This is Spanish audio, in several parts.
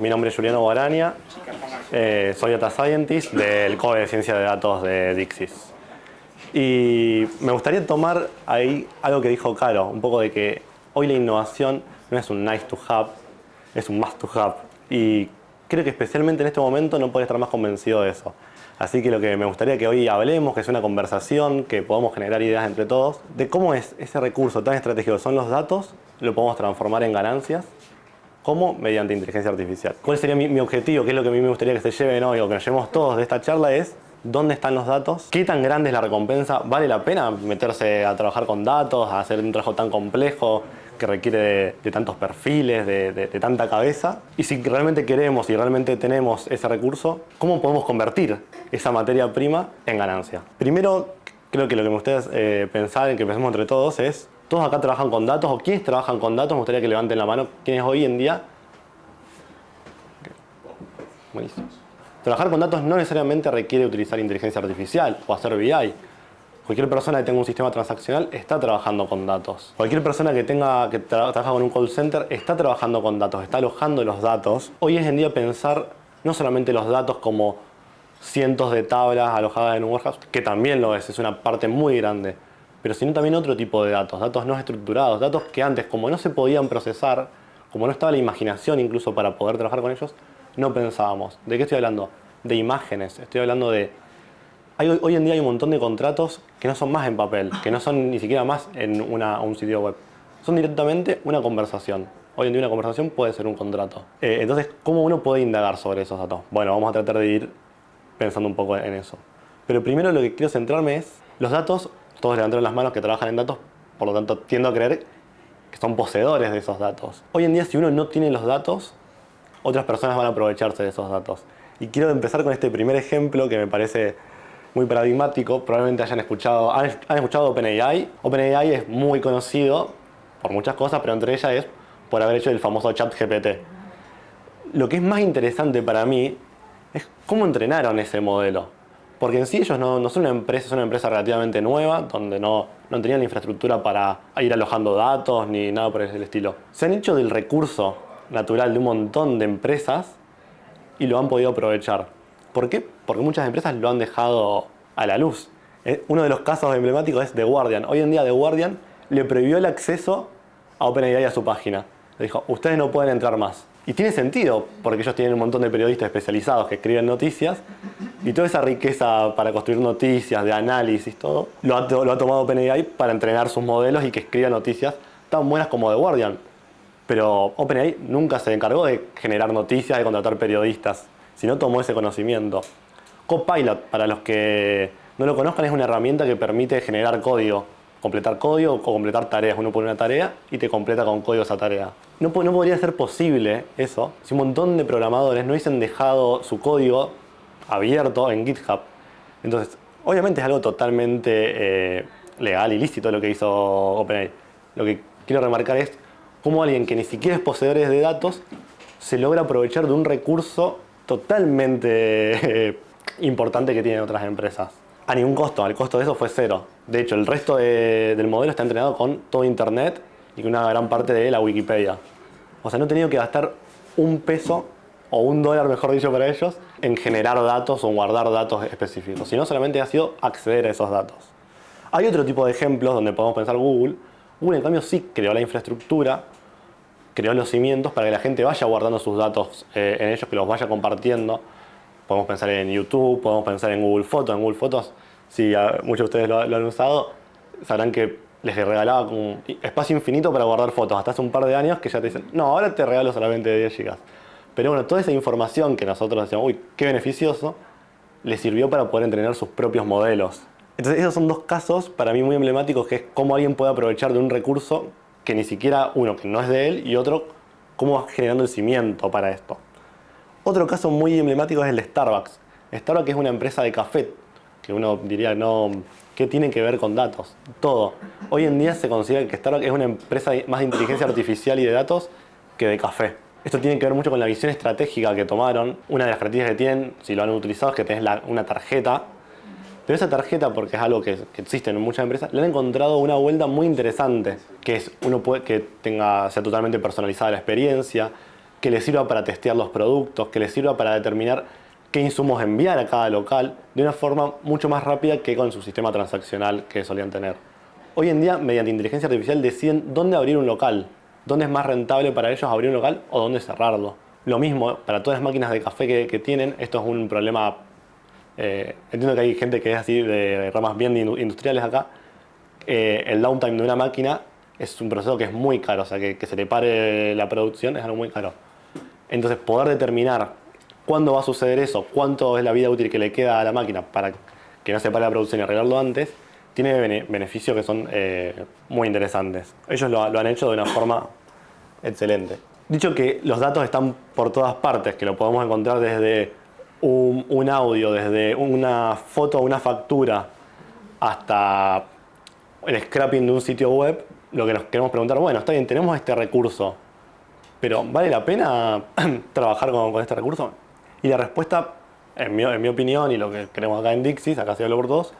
Mi nombre es Juliano Guarania, soy Data Scientist del Core de Ciencia de Datos de Dixis. Y me gustaría tomar ahí algo que dijo Caro, un poco de que hoy la innovación no es un nice to have, es un must to have. Y creo que especialmente en este momento no puedo estar más convencido de eso. Así que lo que me gustaría que hoy hablemos, que es una conversación, que podamos generar ideas entre todos, de cómo es ese recurso tan estratégico que son los datos, lo podemos transformar en ganancias. ¿Cómo? Mediante inteligencia artificial. ¿Cuál sería mi objetivo? ¿Qué es lo que a mí me gustaría que se lleven hoy o que nos llevemos todos de esta charla? Es ¿dónde están los datos? ¿Qué tan grande es la recompensa? ¿Vale la pena meterse a trabajar con datos, a hacer un trabajo tan complejo que requiere de tantos perfiles, de tanta cabeza? Y si realmente queremos y realmente tenemos ese recurso, ¿cómo podemos convertir esa materia prima en ganancia? Primero, creo que lo que me gustaría pensar en que pensemos entre todos es ¿todos acá trabajan con datos? ¿O quiénes trabajan con datos? Me gustaría que levanten la mano. ¿Quiénes hoy en día? Buenísimo. Trabajar con datos no necesariamente requiere utilizar inteligencia artificial o hacer BI. Cualquier persona que tenga un sistema transaccional está trabajando con datos. Cualquier persona que trabaja con un call center está trabajando con datos, está alojando los datos. Hoy es en día pensar no solamente los datos como cientos de tablas alojadas en un warehouse, que también lo es una parte muy grande, pero sino también otro tipo de datos, datos no estructurados, datos que antes, como no se podían procesar, como no estaba la imaginación incluso para poder trabajar con ellos, no pensábamos. ¿De qué estoy hablando? De imágenes, estoy hablando de... Hoy en día hay un montón de contratos que no son más en papel, que no son ni siquiera más en un sitio web. Son directamente una conversación. Hoy en día una conversación puede ser un contrato. Entonces, ¿cómo uno puede indagar sobre esos datos? Bueno, vamos a tratar de ir pensando un poco en eso. Pero primero lo que quiero centrarme es los datos. Todos levantaron las manos que trabajan en datos, por lo tanto tiendo a creer que son poseedores de esos datos. Hoy en día si uno no tiene los datos, otras personas van a aprovecharse de esos datos. Y quiero empezar con este primer ejemplo que me parece muy paradigmático. Probablemente han escuchado OpenAI. OpenAI es muy conocido por muchas cosas, pero entre ellas es por haber hecho el famoso ChatGPT. Lo que es más interesante para mí es cómo entrenaron ese modelo. Porque en sí ellos no son una empresa relativamente nueva, donde no tenían la infraestructura para ir alojando datos ni nada por el estilo. Se han hecho del recurso natural de un montón de empresas y lo han podido aprovechar. ¿Por qué? Porque muchas empresas lo han dejado a la luz. Uno de los casos emblemáticos es The Guardian. Hoy en día The Guardian le prohibió el acceso a OpenAI a su página. Le dijo, ustedes no pueden entrar más. Y tiene sentido, porque ellos tienen un montón de periodistas especializados que escriben noticias y toda esa riqueza para construir noticias, de análisis, todo, lo ha tomado OpenAI para entrenar sus modelos y que escriban noticias tan buenas como The Guardian. Pero OpenAI nunca se encargó de generar noticias, de contratar periodistas, sino tomó ese conocimiento. Copilot, para los que no lo conozcan, es una herramienta que permite generar código, completar código o completar tareas. Uno pone una tarea y te completa con código esa tarea. No podría ser posible eso si un montón de programadores no hubiesen dejado su código abierto en GitHub. Entonces, obviamente es algo totalmente legal y lícito lo que hizo OpenAI. Lo que quiero remarcar es cómo alguien que ni siquiera es poseedor de datos se logra aprovechar de un recurso totalmente importante que tienen otras empresas. A ningún costo, el costo de eso fue cero. De hecho, el resto del modelo está entrenado con todo Internet y con una gran parte de la Wikipedia. O sea, no he tenido que gastar un peso o $1, mejor dicho, para ellos, en generar datos o guardar datos específicos, sino solamente ha sido acceder a esos datos. Hay otro tipo de ejemplos donde podemos pensar Google. Google, en cambio, sí creó la infraestructura, creó los cimientos para que la gente vaya guardando sus datos en ellos, que los vaya compartiendo. Podemos pensar en YouTube, podemos pensar en Google Fotos. En Google Fotos, si muchos de ustedes lo han usado, sabrán que les regalaba un espacio infinito para guardar fotos. Hasta hace un par de años que ya te dicen, no, ahora te regalo solamente 10 GB. Pero bueno, toda esa información que nosotros decíamos, uy, qué beneficioso, les sirvió para poder entrenar sus propios modelos. Entonces esos son dos casos para mí muy emblemáticos, que es cómo alguien puede aprovechar de un recurso que ni siquiera uno, que no es de él, y otro, cómo va generando el cimiento para esto. Otro caso muy emblemático es el de Starbucks. Starbucks es una empresa de café, que uno diría, no, ¿qué tiene que ver con datos? Todo. Hoy en día se considera que Starbucks es una empresa más de inteligencia artificial y de datos que de café. Esto tiene que ver mucho con la visión estratégica que tomaron. Una de las características que tienen, si lo han utilizado, es que tenés una tarjeta. Pero esa tarjeta, porque es algo que existe en muchas empresas, le han encontrado una vuelta muy interesante, que es que sea totalmente personalizada la experiencia, que le sirva para testear los productos, que le sirva para determinar qué insumos enviar a cada local de una forma mucho más rápida que con su sistema transaccional que solían tener. Hoy en día, mediante inteligencia artificial, deciden dónde abrir un local, dónde es más rentable para ellos abrir un local o dónde cerrarlo. Lo mismo para todas las máquinas de café que tienen, esto es un problema. Entiendo que hay gente que es así de ramas bien industriales acá. El downtime de una máquina es un proceso que es muy caro, o sea, que se le pare la producción es algo muy caro. Entonces, poder determinar cuándo va a suceder eso, cuánto es la vida útil que le queda a la máquina para que no se pare la producción y arreglarlo antes, tiene beneficios que son muy interesantes. Ellos lo han hecho de una forma excelente. Dicho que los datos están por todas partes, que lo podemos encontrar desde un audio, desde una foto, una factura, hasta el scrapping de un sitio web, lo que nos queremos preguntar, bueno, está bien, tenemos este recurso, pero ¿vale la pena trabajar con este recurso? Y la respuesta, en mi opinión, y lo que queremos acá en Dixis, acá se habla por todos,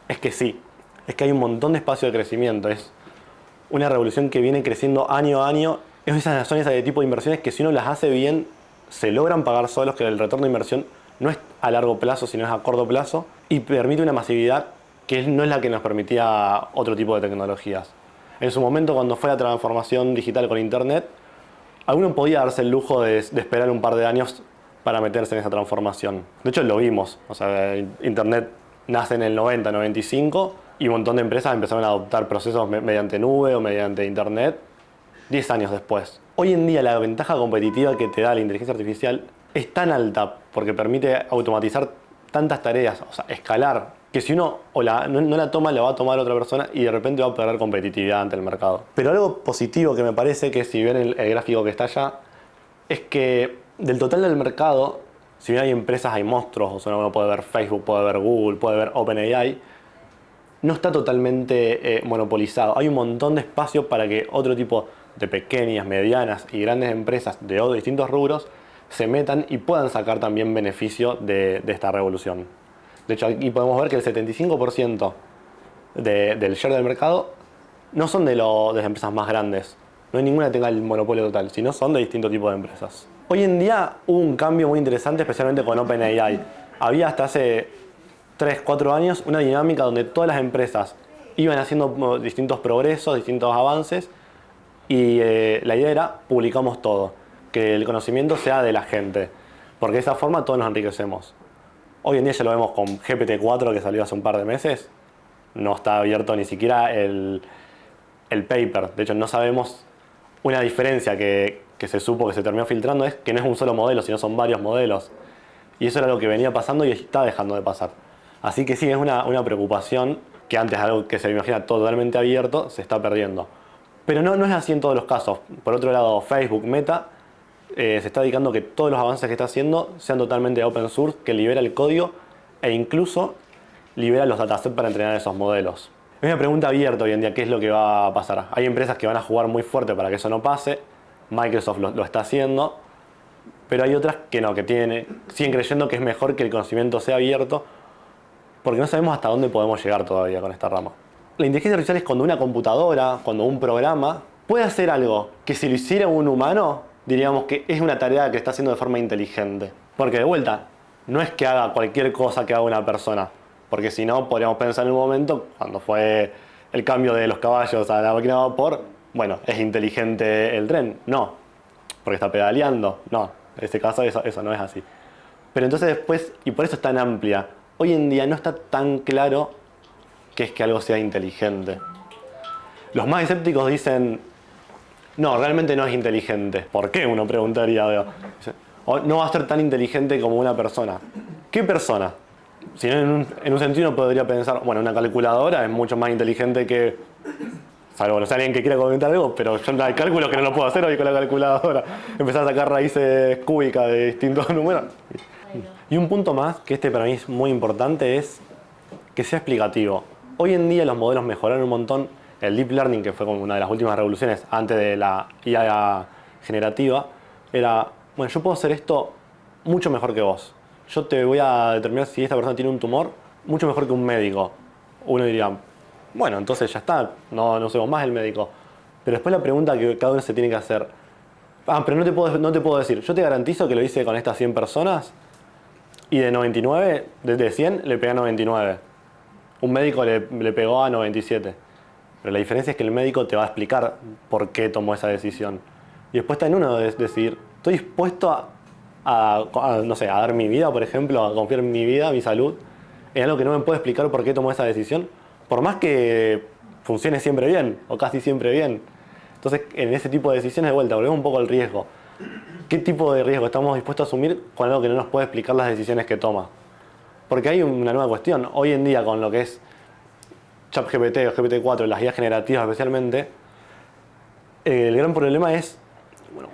es que sí. Es que hay un montón de espacio de crecimiento. Es una revolución que viene creciendo año a año. Son esas de tipo de inversiones que si uno las hace bien, se logran pagar solos, que el retorno de inversión no es a largo plazo, sino es a corto plazo, y permite una masividad que no es la que nos permitía otro tipo de tecnologías. En su momento, cuando fue la transformación digital con Internet, alguno podía darse el lujo de esperar un par de años para meterse en esa transformación. De hecho, lo vimos. O sea, Internet nace en el 90, 95 y un montón de empresas empezaron a adoptar procesos mediante nube o mediante Internet 10 años después. Hoy en día la ventaja competitiva que te da la inteligencia artificial es tan alta porque permite automatizar tantas tareas, o sea, escalar, que si uno no la toma, la va a tomar otra persona y de repente va a perder competitividad ante el mercado. Pero algo positivo que me parece, que si ven el gráfico que está allá, es que del total del mercado, si bien hay empresas, hay monstruos, o sea, uno puede ver Facebook, puede ver Google, puede ver OpenAI, no está totalmente monopolizado. Hay un montón de espacio para que otro tipo de pequeñas, medianas y grandes empresas de distintos rubros se metan y puedan sacar también beneficio de esta revolución. De hecho, aquí podemos ver que el 75% del share del mercado no son de las empresas más grandes. No hay ninguna que tenga el monopolio total, sino son de distintos tipos de empresas. Hoy en día hubo un cambio muy interesante, especialmente con OpenAI. Había hasta hace 3, 4 años una dinámica donde todas las empresas iban haciendo distintos progresos, distintos avances, y la idea era publicamos todo, que el conocimiento sea de la gente, porque de esa forma todos nos enriquecemos. Hoy en día ya lo vemos con GPT-4 que salió hace un par de meses, no está abierto ni siquiera el paper. De hecho, no sabemos. Una diferencia que se supo, que se terminó filtrando, es que no es un solo modelo, sino son varios modelos. Y eso era lo que venía pasando y está dejando de pasar. Así que sí, es una preocupación que antes algo que se imagina totalmente abierto se está perdiendo. Pero no es así en todos los casos. Por otro lado, Facebook, Meta, se está dedicando a que todos los avances que está haciendo sean totalmente open source, que libera el código e incluso libera los datasets para entrenar esos modelos. Es una pregunta abierta hoy en día, ¿qué es lo que va a pasar? Hay empresas que van a jugar muy fuerte para que eso no pase, Microsoft lo está haciendo, pero hay otras que no, que siguen creyendo que es mejor que el conocimiento sea abierto, porque no sabemos hasta dónde podemos llegar todavía con esta rama. La inteligencia artificial es cuando una computadora, cuando un programa puede hacer algo que si lo hiciera un humano, diríamos que es una tarea que está haciendo de forma inteligente. Porque de vuelta, no es que haga cualquier cosa que haga una persona. Porque si no, podríamos pensar en un momento, cuando fue el cambio de los caballos a la máquina de vapor, bueno, ¿es inteligente el tren? No, porque está pedaleando. No, en este caso eso no es así. Pero entonces después, y por eso es tan amplia, hoy en día no está tan claro qué es que algo sea inteligente. Los más escépticos dicen, no, realmente no es inteligente. ¿Por qué? Uno preguntaría. No va a ser tan inteligente como una persona. ¿Qué persona? Si no, en un sentido uno podría pensar, bueno, una calculadora es mucho más inteligente que, salvo no sé, alguien que quiera comentar algo, pero yo hay cálculos que no lo puedo hacer hoy con la calculadora. Empezar a sacar raíces cúbicas de distintos números. Y un punto más, que para mí es muy importante, es que sea explicativo. Hoy en día los modelos mejoraron un montón. El Deep Learning, que fue como una de las últimas revoluciones antes de la IA generativa, era, bueno, yo puedo hacer esto mucho mejor que vos. Yo te voy a determinar si esta persona tiene un tumor mucho mejor que un médico. Uno diría, bueno, entonces ya está, no usemos más el médico. Pero después la pregunta que cada uno se tiene que hacer, Pero no te puedo decir. Yo te garantizo que lo hice con estas 100 personas y de 99, de 100 le pegué a 99. Un médico le pegó a 97. Pero la diferencia es que el médico te va a explicar por qué tomó esa decisión. Y después está en uno de decidir, ¿estoy dispuesto no sé, a dar mi vida, por ejemplo, a confiar en mi vida, mi salud, en algo que no me puede explicar por qué tomó esa decisión? Por más que funcione siempre bien, o casi siempre bien. Entonces, en ese tipo de decisiones, de vuelta, volvemos un poco al riesgo. ¿Qué tipo de riesgo estamos dispuestos a asumir con algo que no nos puede explicar las decisiones que toma? Porque hay una nueva cuestión. Hoy en día, con lo que es ChatGPT o GPT-4, las guías generativas especialmente, el gran problema es, bueno,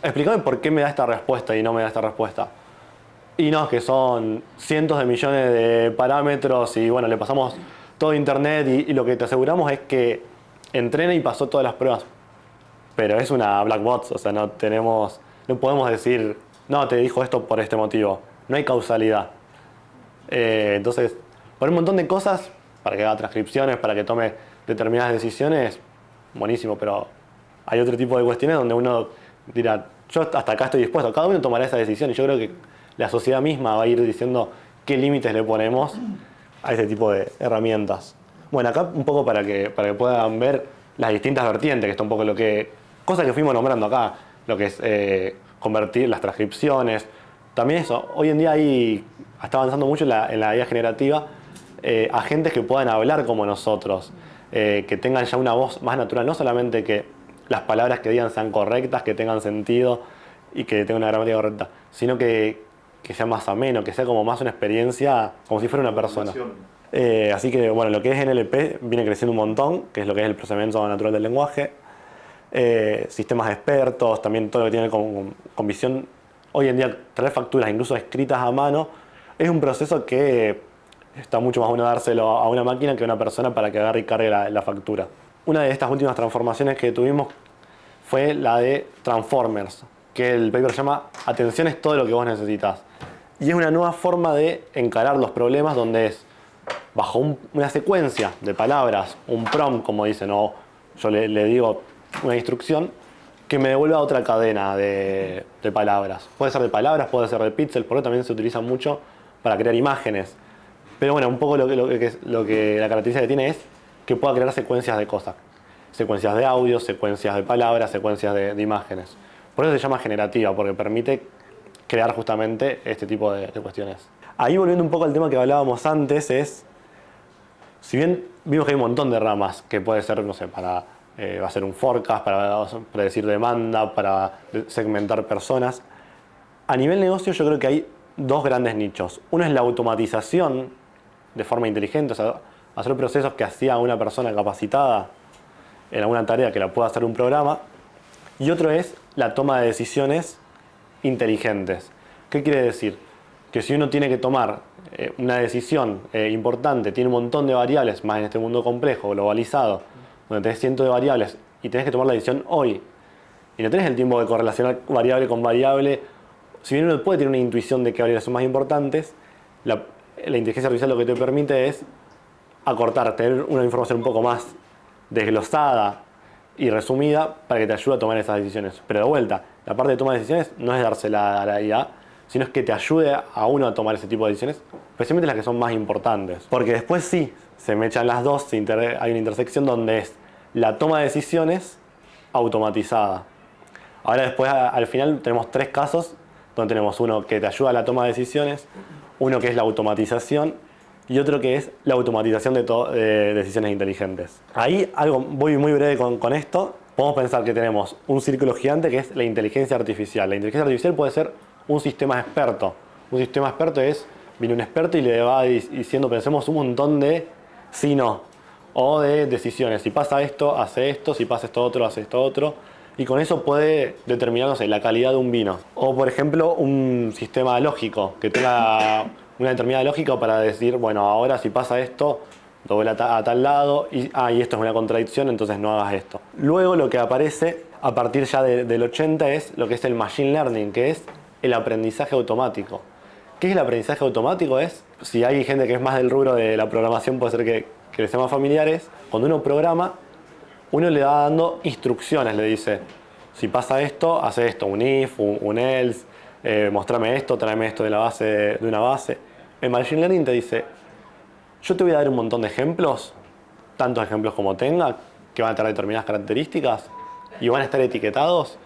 explícame por qué me da esta respuesta y no me da esta respuesta. Y no, que son cientos de millones de parámetros y bueno, le pasamos todo internet y lo que te aseguramos es que entrena y pasó todas las pruebas. Pero es una black box, o sea, no podemos decir, no, te dijo esto por este motivo. No hay causalidad. Entonces, por un montón de cosas, para que haga transcripciones, para que tome determinadas decisiones, buenísimo, pero hay otro tipo de cuestiones donde uno dirá, yo hasta acá estoy dispuesto, cada uno tomará esa decisión y yo creo que la sociedad misma va a ir diciendo qué límites le ponemos a ese tipo de herramientas. Bueno, acá un poco para que puedan ver las distintas vertientes, que está un poco cosas que fuimos nombrando acá, lo que es convertir las transcripciones. También eso, hoy en día está avanzando mucho en la IA generativa, agentes que puedan hablar como nosotros, que tengan ya una voz más natural, no solamente que las palabras que digan sean correctas, que tengan sentido y que tengan una gramática correcta, sino que sea más ameno, que sea como más una experiencia, como si fuera una persona. Así que bueno, lo que es NLP viene creciendo un montón, que es lo que es el procesamiento natural del lenguaje, sistemas expertos, también todo lo que tiene con visión. Hoy en día traer facturas incluso escritas a mano es un proceso que está mucho más bueno dárselo a una máquina que a una persona para que agarre y cargue la factura. Una de estas últimas transformaciones que tuvimos fue la de Transformers, que el paper se llama Atención es todo lo que vos necesitas. Y es una nueva forma de encarar los problemas donde es bajo una secuencia de palabras, un prompt, como dicen, o yo le digo una instrucción, que me devuelva otra cadena de palabras. Puede ser de palabras, puede ser de píxeles, porque también se utiliza mucho para crear imágenes. Pero bueno, un poco lo que la característica que tiene es que pueda crear secuencias de cosas. Secuencias de audio, secuencias de palabras, secuencias de imágenes. Por eso se llama generativa, porque permite crear justamente este tipo de cuestiones. Ahí volviendo un poco al tema que hablábamos antes, si bien vimos que hay un montón de ramas que puede ser, no sé, para hacer un forecast, para predecir demanda, para segmentar personas. A nivel negocio yo creo que hay dos grandes nichos. Uno es la automatización de forma inteligente, o sea, hacer procesos que hacía una persona capacitada en alguna tarea que la pueda hacer un programa. Y otro es la toma de decisiones inteligentes. ¿Qué quiere decir? Que si uno tiene que tomar una decisión importante, tiene un montón de variables, más en este mundo complejo, globalizado, donde tenés cientos de variables y tenés que tomar la decisión hoy, y no tenés el tiempo de correlacionar variable con variable, si bien uno puede tener una intuición de qué variables son más importantes, la inteligencia artificial lo que te permite es acortar, tener una información un poco más desglosada y resumida para que te ayude a tomar esas decisiones. Pero de vuelta, la parte de toma de decisiones no es dársela a la IA, sino es que te ayude a uno a tomar ese tipo de decisiones, especialmente las que son más importantes. Porque después sí, se me echan las dos, hay una intersección donde es la toma de decisiones automatizada. Ahora después, al final, tenemos tres casos, donde tenemos uno que te ayuda a la toma de decisiones, uno que es la automatización y otro que es la automatización de decisiones inteligentes. Ahí, voy muy breve con esto, podemos pensar que tenemos un círculo gigante que es la inteligencia artificial. La inteligencia artificial puede ser un sistema experto. Un sistema experto viene un experto y le va diciendo, pensemos un montón de sí, no, o de decisiones. Si pasa esto, hace esto, si pasa esto otro, hace esto otro. Y con eso puede determinar, no sé, la calidad de un vino. O, por ejemplo, un sistema lógico, que tenga una determinada lógica para decir, bueno, ahora si pasa esto, dobla a tal lado, y esto es una contradicción, entonces no hagas esto. Luego lo que aparece a partir ya del 80 es lo que es el machine learning, que es el aprendizaje automático. ¿Qué es el aprendizaje automático? Si hay gente que es más del rubro de la programación, puede ser que les sea más familiares. Cuando uno programa, uno le va dando instrucciones, le dice, Si pasa esto, hace esto, un if, un else, mostrame esto, tráeme esto de una base. El Machine Learning te dice, yo te voy a dar un montón de ejemplos, tantos ejemplos como tenga, que van a tener determinadas características y van a estar etiquetados.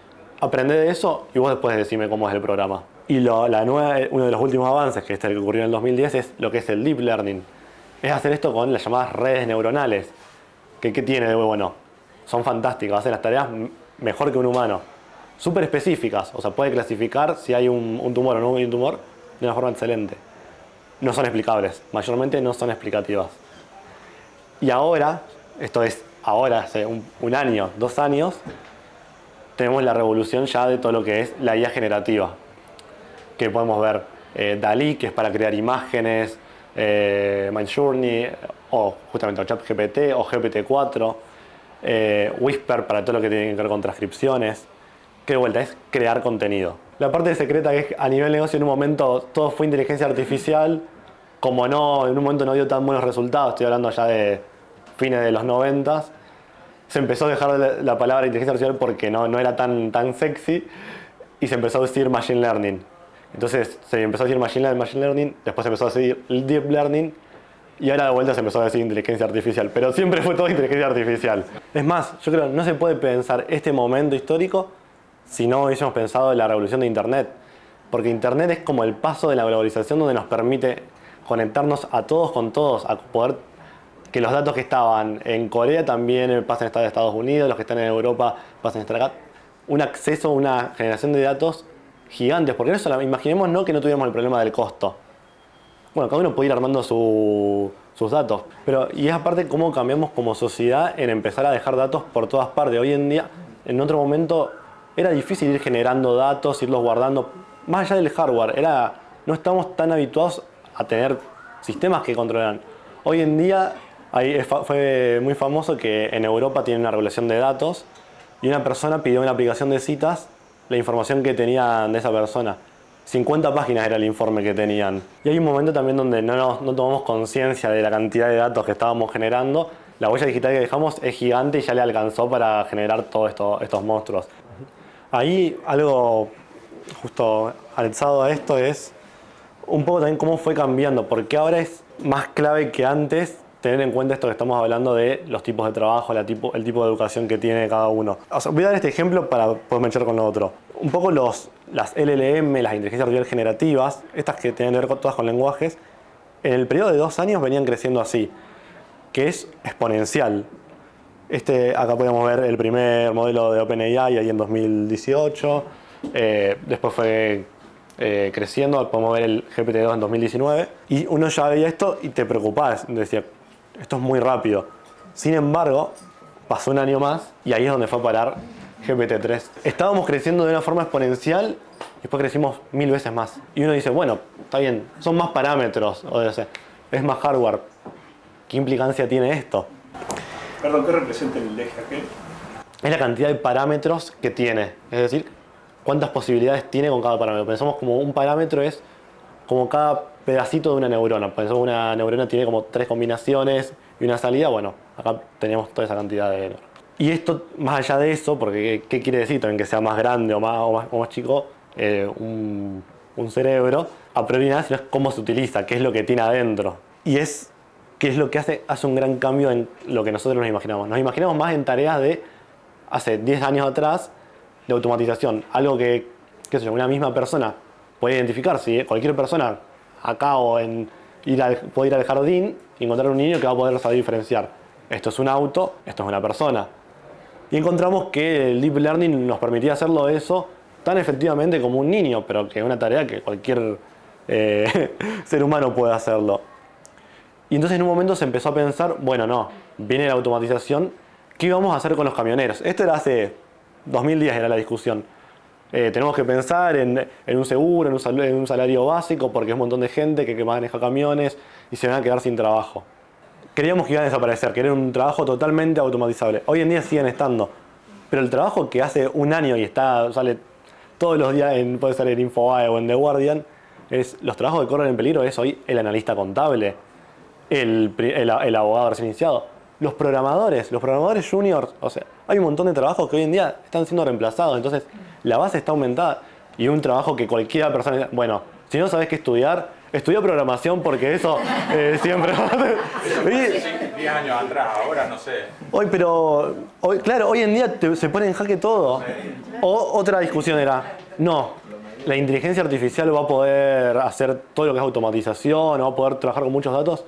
Aprende de eso y vos después decime cómo es el programa. Y uno de los últimos avances, que que ocurrió en el 2010, es lo que es el Deep Learning. Es hacer esto con las llamadas redes neuronales. ¿Qué tiene de bueno? Son fantásticas, hacen las tareas mejor que un humano. Súper específicas, o sea, puede clasificar si hay un tumor o no hay un tumor de una forma excelente. No son explicables, mayormente no son explicativas. Y ahora, esto es ahora, hace un año, 2 años, tenemos la revolución ya de todo lo que es la IA generativa. Que podemos ver DALL-E, que es para crear imágenes, Midjourney, o justamente ChatGPT, o GPT-4, Whisper para todo lo que tiene que ver con transcripciones. Que de vuelta es crear contenido. La parte secreta es que a nivel negocio en un momento todo fue inteligencia artificial, como no, en un momento no dio tan buenos resultados, estoy hablando ya de fines de los 90, se empezó a dejar la palabra inteligencia artificial porque no era tan sexy y se empezó a decir machine learning. Entonces se empezó a decir machine learning, después se empezó a decir deep learning y ahora de vuelta se empezó a decir inteligencia artificial, pero siempre fue todo inteligencia artificial. Es más, yo creo que no se puede pensar este momento histórico si no hubiésemos pensado en la revolución de Internet, porque Internet es como el paso de la globalización donde nos permite conectarnos a todos con todos, a poder que los datos que estaban en Corea también pasen a estar en Estados Unidos, los que están en Europa pasen a estar acá. Un acceso, una generación de datos gigantes, porque eso, imaginemos no que no tuviéramos el problema del costo. Bueno, cada uno puede ir armando sus datos, pero y es aparte cómo cambiamos como sociedad en empezar a dejar datos por todas partes. Hoy en día, en otro momento, era difícil ir generando datos, irlos guardando, más allá del hardware, no estamos tan habituados a tener sistemas que controlan. Hoy en día fue muy famoso que en Europa tienen una regulación de datos y una persona pidió en la aplicación de citas la información que tenían de esa persona. 50 páginas era el informe que tenían. Y hay un momento también donde no tomamos conciencia de la cantidad de datos que estábamos generando. La huella digital que dejamos es gigante y ya le alcanzó para generar todos estos monstruos. Ahí algo justo alzado a esto es un poco también cómo fue cambiando, porque ahora es más clave que antes tener en cuenta esto que estamos hablando de los tipos de trabajo, el tipo de educación que tiene cada uno. O sea, voy a dar este ejemplo para poder mechar con lo otro. Un poco las LLM, las inteligencias artificiales generativas, estas que tienen que ver todas con lenguajes, en el periodo de 2 años venían creciendo así, que es exponencial. Acá podemos ver el primer modelo de OpenAI ahí en 2018, después fue creciendo, podemos ver el GPT-2 en 2019, y uno ya veía esto y te preocupabas, decía, esto es muy rápido. Sin embargo, pasó un año más y ahí es donde fue a parar GPT-3. Estábamos creciendo de una forma exponencial y después crecimos 1000 veces más. Y uno dice, bueno, está bien, son más parámetros, es más hardware. ¿Qué implicancia tiene esto? Perdón, ¿qué representa el eje aquel? Es la cantidad de parámetros que tiene, es decir, cuántas posibilidades tiene con cada parámetro. Pensamos como un parámetro es como cada pedacito de una neurona. Pensamos una neurona tiene como 3 combinaciones y una salida. Bueno, acá tenemos toda esa cantidad de... Y esto, más allá de eso, porque ¿qué quiere decir también que sea más grande o más chico un cerebro? A priori nada, sino es cómo se utiliza, qué es lo que tiene adentro. Y qué es lo que hace un gran cambio en lo que nosotros nos imaginamos. Nos imaginamos más en tareas de hace 10 años atrás, de automatización, algo que una misma persona puede identificar. Si cualquier persona acá puede ir al jardín y encontrar un niño que va a poder saber diferenciar. Esto es un auto, esto es una persona. Y encontramos que el Deep Learning nos permitía hacerlo eso tan efectivamente como un niño, pero que es una tarea que cualquier ser humano puede hacerlo. Y entonces en un momento se empezó a pensar, bueno, no, viene la automatización, ¿qué íbamos a hacer con los camioneros? Esto era hace 2010, era la discusión. Tenemos que pensar en un seguro, en un salario básico, porque es un montón de gente que maneja camiones y se van a quedar sin trabajo. Creíamos que iban a desaparecer, que era un trabajo totalmente automatizable. Hoy en día siguen estando. Pero el trabajo que hace un año y sale todos los días, puede ser en Infobae o en The Guardian, los trabajos que corren en peligro es hoy el analista contable, el abogado recién iniciado. Los programadores juniors, o sea, hay un montón de trabajos que hoy en día están siendo reemplazados, entonces la base está aumentada y un trabajo que cualquier persona, bueno, si no sabes qué estudiar, estudia programación porque eso siempre va a ser. 10 años atrás, ahora no sé. Claro, hoy en día se pone en jaque todo. Otra discusión era, no, la inteligencia artificial va a poder hacer todo lo que es automatización, va a poder trabajar con muchos datos,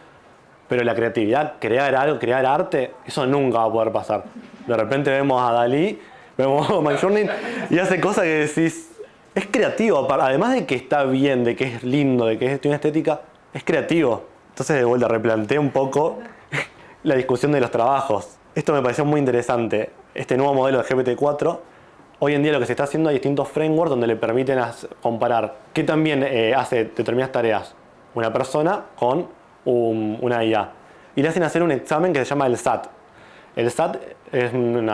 pero la creatividad, crear algo, crear arte, eso nunca va a poder pasar. De repente vemos a Dalí, vemos a Midjourney y hace cosas que decís, es creativo, además de que está bien, de que es lindo, de que tiene una estética, es creativo. Entonces de vuelta replanteé un poco la discusión de los trabajos. Esto me pareció muy interesante. Este nuevo modelo de GPT-4, hoy en día lo que se está haciendo hay distintos frameworks donde le permiten comparar qué también hace determinadas tareas una persona con una IA. Y le hacen hacer un examen que se llama el SAT. El SAT es un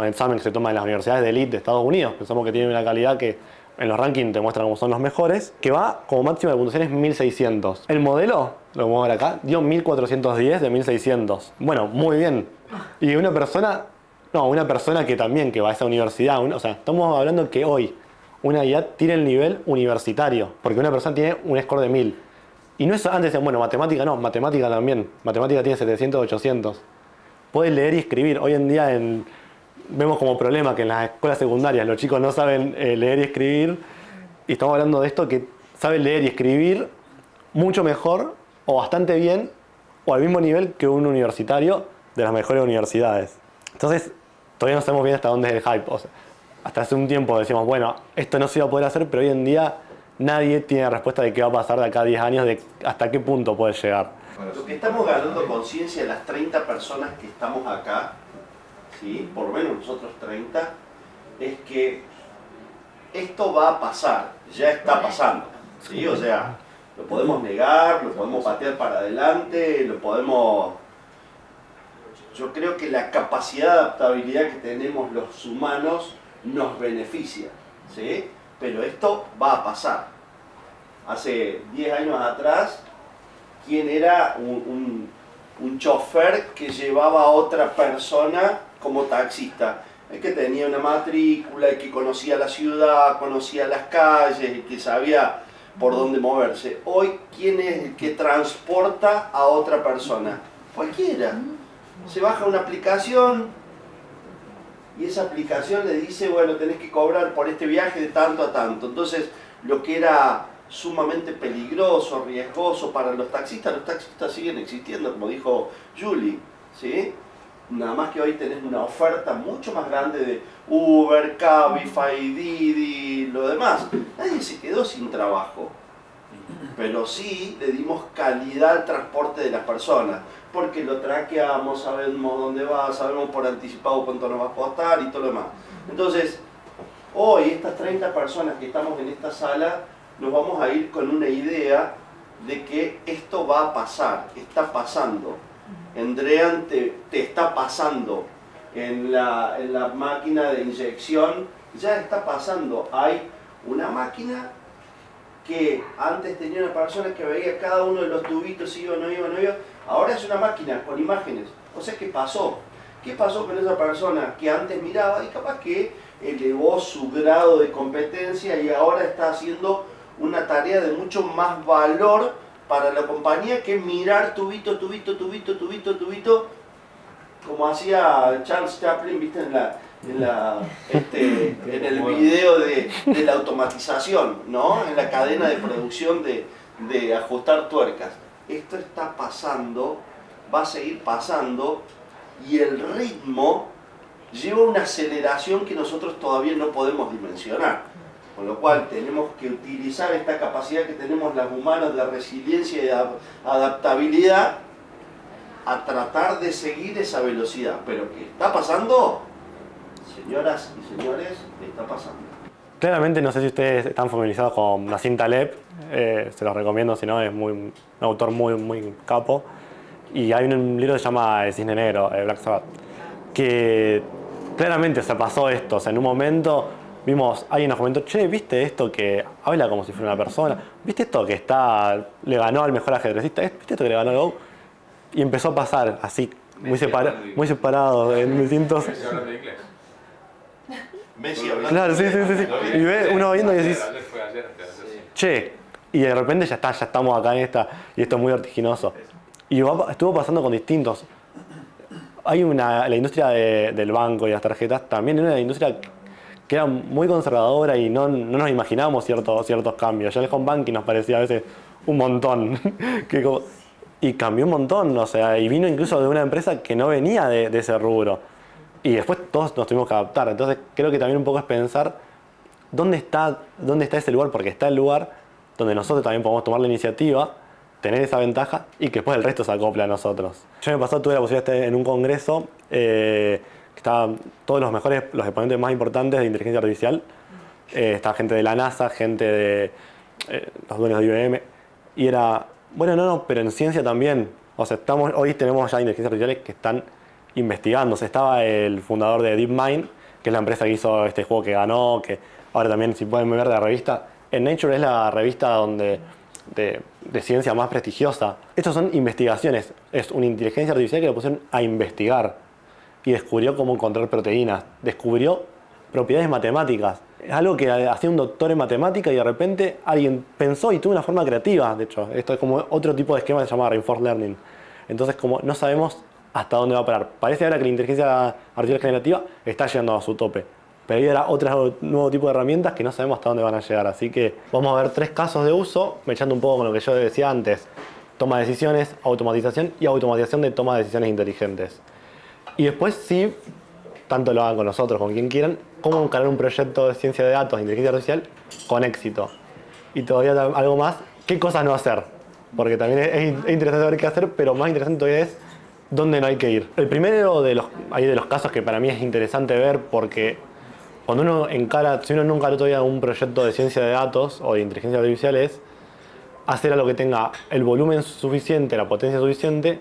examen que se toma en las universidades de élite de Estados Unidos. Pensamos que tiene una calidad que en los rankings te muestran cómo son los mejores, que va como máxima de puntuación es 1600. El modelo, lo vamos a ver acá, dio 1410 de 1600. Bueno, muy bien. Y una persona que también que va a esa universidad, o sea, estamos hablando que hoy una IA tiene el nivel universitario, porque una persona tiene un score de 1000. Y no es antes decían, bueno, matemática no, matemática también. Matemática tiene 700, 800. Puede leer y escribir. Hoy en día vemos como problema que en las escuelas secundarias los chicos no saben leer y escribir. Y estamos hablando de esto que sabe leer y escribir mucho mejor o bastante bien o al mismo nivel que un universitario de las mejores universidades. Entonces, todavía no sabemos bien hasta dónde es el hype. O sea, hasta hace un tiempo decíamos, bueno, esto no se iba a poder hacer, pero hoy en día nadie tiene respuesta de qué va a pasar de acá a 10 años, de hasta qué punto puede llegar. Lo que estamos ganando conciencia de las 30 personas que estamos acá, ¿sí? Por lo menos nosotros 30, es que esto va a pasar, ya está pasando, ¿sí? O sea, lo podemos negar, lo podemos patear para adelante, lo podemos... Yo creo que la capacidad de adaptabilidad que tenemos los humanos nos beneficia, ¿sí? Pero esto va a pasar. Hace 10 años atrás, ¿quién era un chofer que llevaba a otra persona como taxista? El que tenía una matrícula, el que conocía la ciudad, conocía las calles, el que sabía por dónde moverse. Hoy, ¿quién es el que transporta a otra persona? Cualquiera. Se baja una aplicación y esa aplicación le dice, bueno, tenés que cobrar por este viaje de tanto a tanto. Entonces, lo que era sumamente peligroso, riesgoso para los taxistas siguen existiendo, como dijo Julie, ¿sí? Nada más que hoy tenés una oferta mucho más grande de Uber, Cabify, Didi, lo demás. Nadie se quedó sin trabajo, pero sí le dimos calidad al transporte de las personas, porque lo traqueamos, sabemos dónde va, sabemos por anticipado cuánto nos va a costar y todo lo demás. Entonces, hoy estas 30 personas que estamos en esta sala, nos vamos a ir con una idea de que esto va a pasar, está pasando. Andrean te está pasando en la máquina de inyección, ya está pasando. Hay una máquina que antes tenía una persona que veía cada uno de los tubitos, si iba o no iba, ahora es una máquina con imágenes. O sea, ¿qué pasó? ¿Qué pasó con esa persona que antes miraba y capaz que elevó su grado de competencia y ahora está haciendo una tarea de mucho más valor para la compañía que mirar tubito, como hacía Charles Chaplin, ¿viste? En el video de la automatización, ¿no? En la cadena de producción de ajustar tuercas. Esto está pasando, va a seguir pasando, y el ritmo lleva una aceleración que nosotros todavía no podemos dimensionar. Con lo cual tenemos que utilizar esta capacidad que tenemos los humanos de resiliencia y de adaptabilidad a tratar de seguir esa velocidad. Pero que está pasando, señoras y señores, está pasando. Claramente, no sé si ustedes están familiarizados con Nassim Taleb, se los recomiendo, si no, es un autor muy capo. Y hay un libro que se llama El Cisne Negro, Black Sabbath, que claramente se pasó esto. O sea, en un momento vimos, alguien nos comentó, che, ¿viste esto que habla como si fuera una persona? ¿Viste esto que le ganó al mejor ajedrecista? ¿Viste esto que le ganó al Go? Y empezó a pasar así, muy separados en distintos... Messi hablando inglés. Messi hablando. Claro, sí. Y ve uno viendo y decís, Ayer fue ayer, antes de ayer. che, y de repente ya estamos acá en esta, y esto es muy vertiginoso. Y estuvo pasando con distintos. La industria del banco y las tarjetas también era una industria que era muy conservadora y no nos imaginábamos ciertos cambios. Ya el home banking nos parecía a veces un montón. Y cambió un montón, o sea, y vino incluso de una empresa que no venía de ese rubro. Y después todos nos tuvimos que adaptar. Entonces creo que también un poco es pensar dónde está ese lugar, porque está el lugar donde nosotros también podemos tomar la iniciativa, tener esa ventaja y que después el resto se acople a nosotros. Yo el año pasado tuve la posibilidad de estar en un congreso que estaban todos los exponentes más importantes de inteligencia artificial. Estaba gente de la NASA, gente de los dueños de IBM. Y era, bueno, no, pero en ciencia también. O sea, hoy tenemos ya inteligencias artificiales que están investigándose. Estaba el fundador de DeepMind, que es la empresa que hizo este juego que ganó, que ahora también, si pueden ver la revista, en Nature es la revista de ciencia más prestigiosa. Estas son investigaciones. Es una inteligencia artificial que lo pusieron a investigar y descubrió cómo encontrar proteínas. Descubrió propiedades matemáticas. Es algo que hacía un doctor en matemática y de repente alguien pensó y tuvo una forma creativa. De hecho, esto es como otro tipo de esquema que se llama Reinforced Learning. Entonces, como no sabemos hasta dónde va a parar. Parece ahora que la inteligencia artificial generativa está llegando a su tope. Pero ahí era otro nuevo tipo de herramientas que no sabemos hasta dónde van a llegar. Así que vamos a ver 3 casos de uso, echando un poco con lo que yo decía antes. Toma de decisiones, automatización y automatización de toma de decisiones inteligentes. Y después sí, tanto lo hagan con nosotros, con quien quieran, cómo encarar un proyecto de ciencia de datos, de inteligencia artificial, con éxito. Y todavía algo más, qué cosas no hacer. Porque también es interesante saber qué hacer, pero más interesante todavía es dónde no hay que ir. El primero de los casos que para mí es interesante ver, porque cuando si uno nunca todavía un proyecto de ciencia de datos o de inteligencia artificial, es hacer algo que tenga el volumen suficiente, la potencia suficiente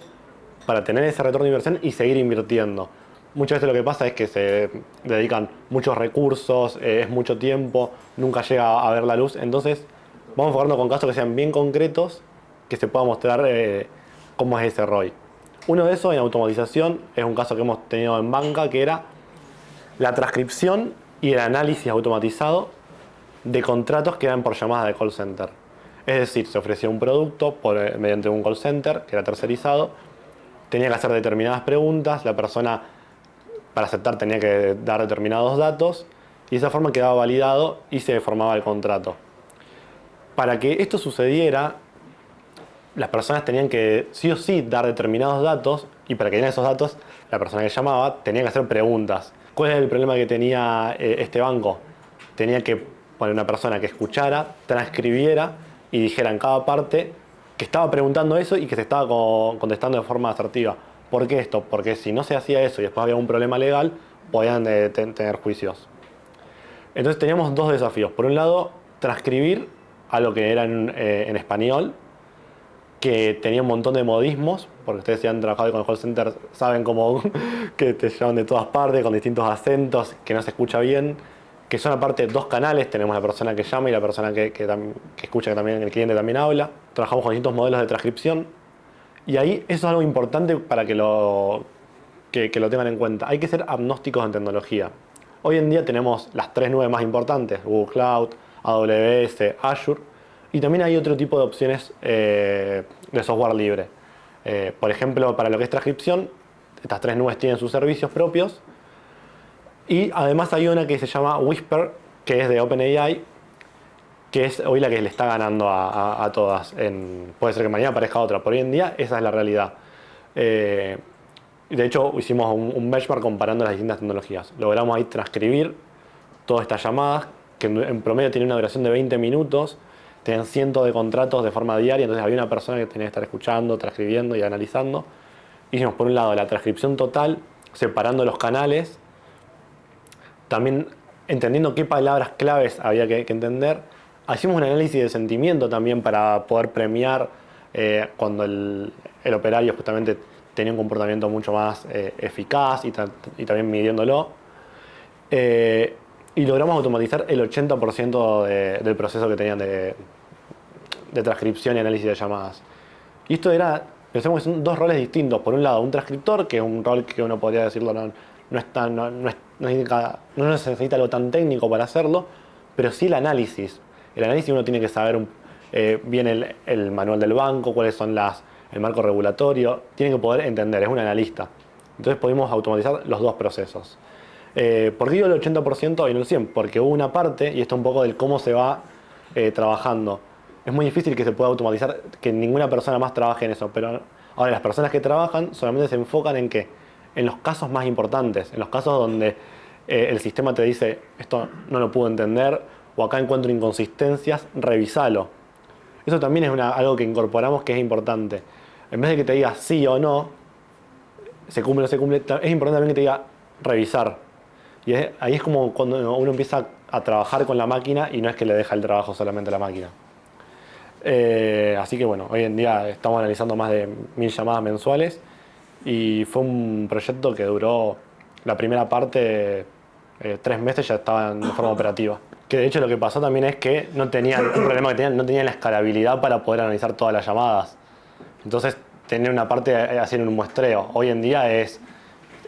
para tener ese retorno de inversión y seguir invirtiendo. Muchas veces lo que pasa es que se dedican muchos recursos, es mucho tiempo, nunca llega a ver la luz. Entonces vamos enfocarnos con casos que sean bien concretos, que se pueda mostrar cómo es ese ROI. Uno de esos en automatización es un caso que hemos tenido en banca, que era la transcripción y el análisis automatizado de contratos que eran por llamadas de call center. Es decir, se ofrecía un producto mediante un call center que era tercerizado, tenía que hacer determinadas preguntas, la persona para aceptar tenía que dar determinados datos y de esa forma quedaba validado y se formaba el contrato. Para que esto sucediera, las personas tenían que sí o sí dar determinados datos y para que dieran esos datos, la persona que llamaba tenía que hacer preguntas. ¿Cuál es el problema que tenía este banco? Tenía que poner una persona que escuchara, transcribiera y dijera en cada parte que estaba preguntando eso y que se estaba contestando de forma asertiva. ¿Por qué esto? Porque si no se hacía eso y después había un problema legal, podían tener juicios. Entonces teníamos 2 desafíos. Por un lado, transcribir algo que era en español, que tenía un montón de modismos, porque ustedes si han trabajado con el call center saben cómo que te llaman de todas partes, con distintos acentos, que no se escucha bien, que son aparte 2 canales, tenemos la persona que llama y la persona que escucha, que también el cliente también habla. Trabajamos con distintos modelos de transcripción y ahí eso es algo importante para que lo tengan en cuenta. Hay que ser agnósticos en tecnología. Hoy en día tenemos las 3 nubes más importantes, Google Cloud, AWS, Azure, y también hay otro tipo de opciones de software libre. Por ejemplo, para lo que es transcripción, estas 3 nubes tienen sus servicios propios. Y además hay una que se llama Whisper, que es de OpenAI, que es hoy la que le está ganando a todas. Puede ser que mañana aparezca otra, pero hoy en día esa es la realidad. De hecho, hicimos un benchmark comparando las distintas tecnologías. Logramos ahí transcribir todas estas llamadas, que en promedio tienen una duración de 20 minutos. Tenían cientos de contratos de forma diaria, entonces había una persona que tenía que estar escuchando, transcribiendo y analizando. Hicimos por un lado la transcripción total, separando los canales, también entendiendo qué palabras claves había que entender. Hicimos un análisis de sentimiento también para poder premiar cuando el operario justamente tenía un comportamiento mucho más eficaz y también midiéndolo. Y logramos automatizar el 80% del proceso que tenían de transcripción y análisis de llamadas. Y esto era pensemos que son dos roles distintos. Por un lado, un transcriptor, que es un rol que uno podría decirlo no necesita algo tan técnico para hacerlo, pero sí el análisis. El análisis uno tiene que saber bien el manual del banco, cuáles son el marco regulatorio, tiene que poder entender, es un analista. Entonces podemos automatizar los dos procesos. ¿Por qué digo el 80% y no el 100%? Porque hubo una parte, y esto un poco del cómo se va trabajando. Es muy difícil que se pueda automatizar, que ninguna persona más trabaje en eso, pero ahora las personas que trabajan solamente se enfocan en qué, en los casos más importantes, en los casos donde el sistema te dice esto no lo puedo entender o acá encuentro inconsistencias, revisalo. Eso también es algo que incorporamos que es importante. En vez de que te diga sí o no, se cumple o no se cumple, es importante también que te diga revisar. Y ahí es como cuando uno empieza a trabajar con la máquina y no es que le deja el trabajo solamente a la máquina. Así que bueno, hoy en día estamos analizando más de 1000 llamadas mensuales y fue un proyecto que duró la primera parte 3 meses, ya estaba en forma operativa. Que de hecho lo que pasó también es que no tenían, un problema que tenían, no tenían la escalabilidad para poder analizar todas las llamadas. Entonces tener una parte haciendo un muestreo. Hoy en día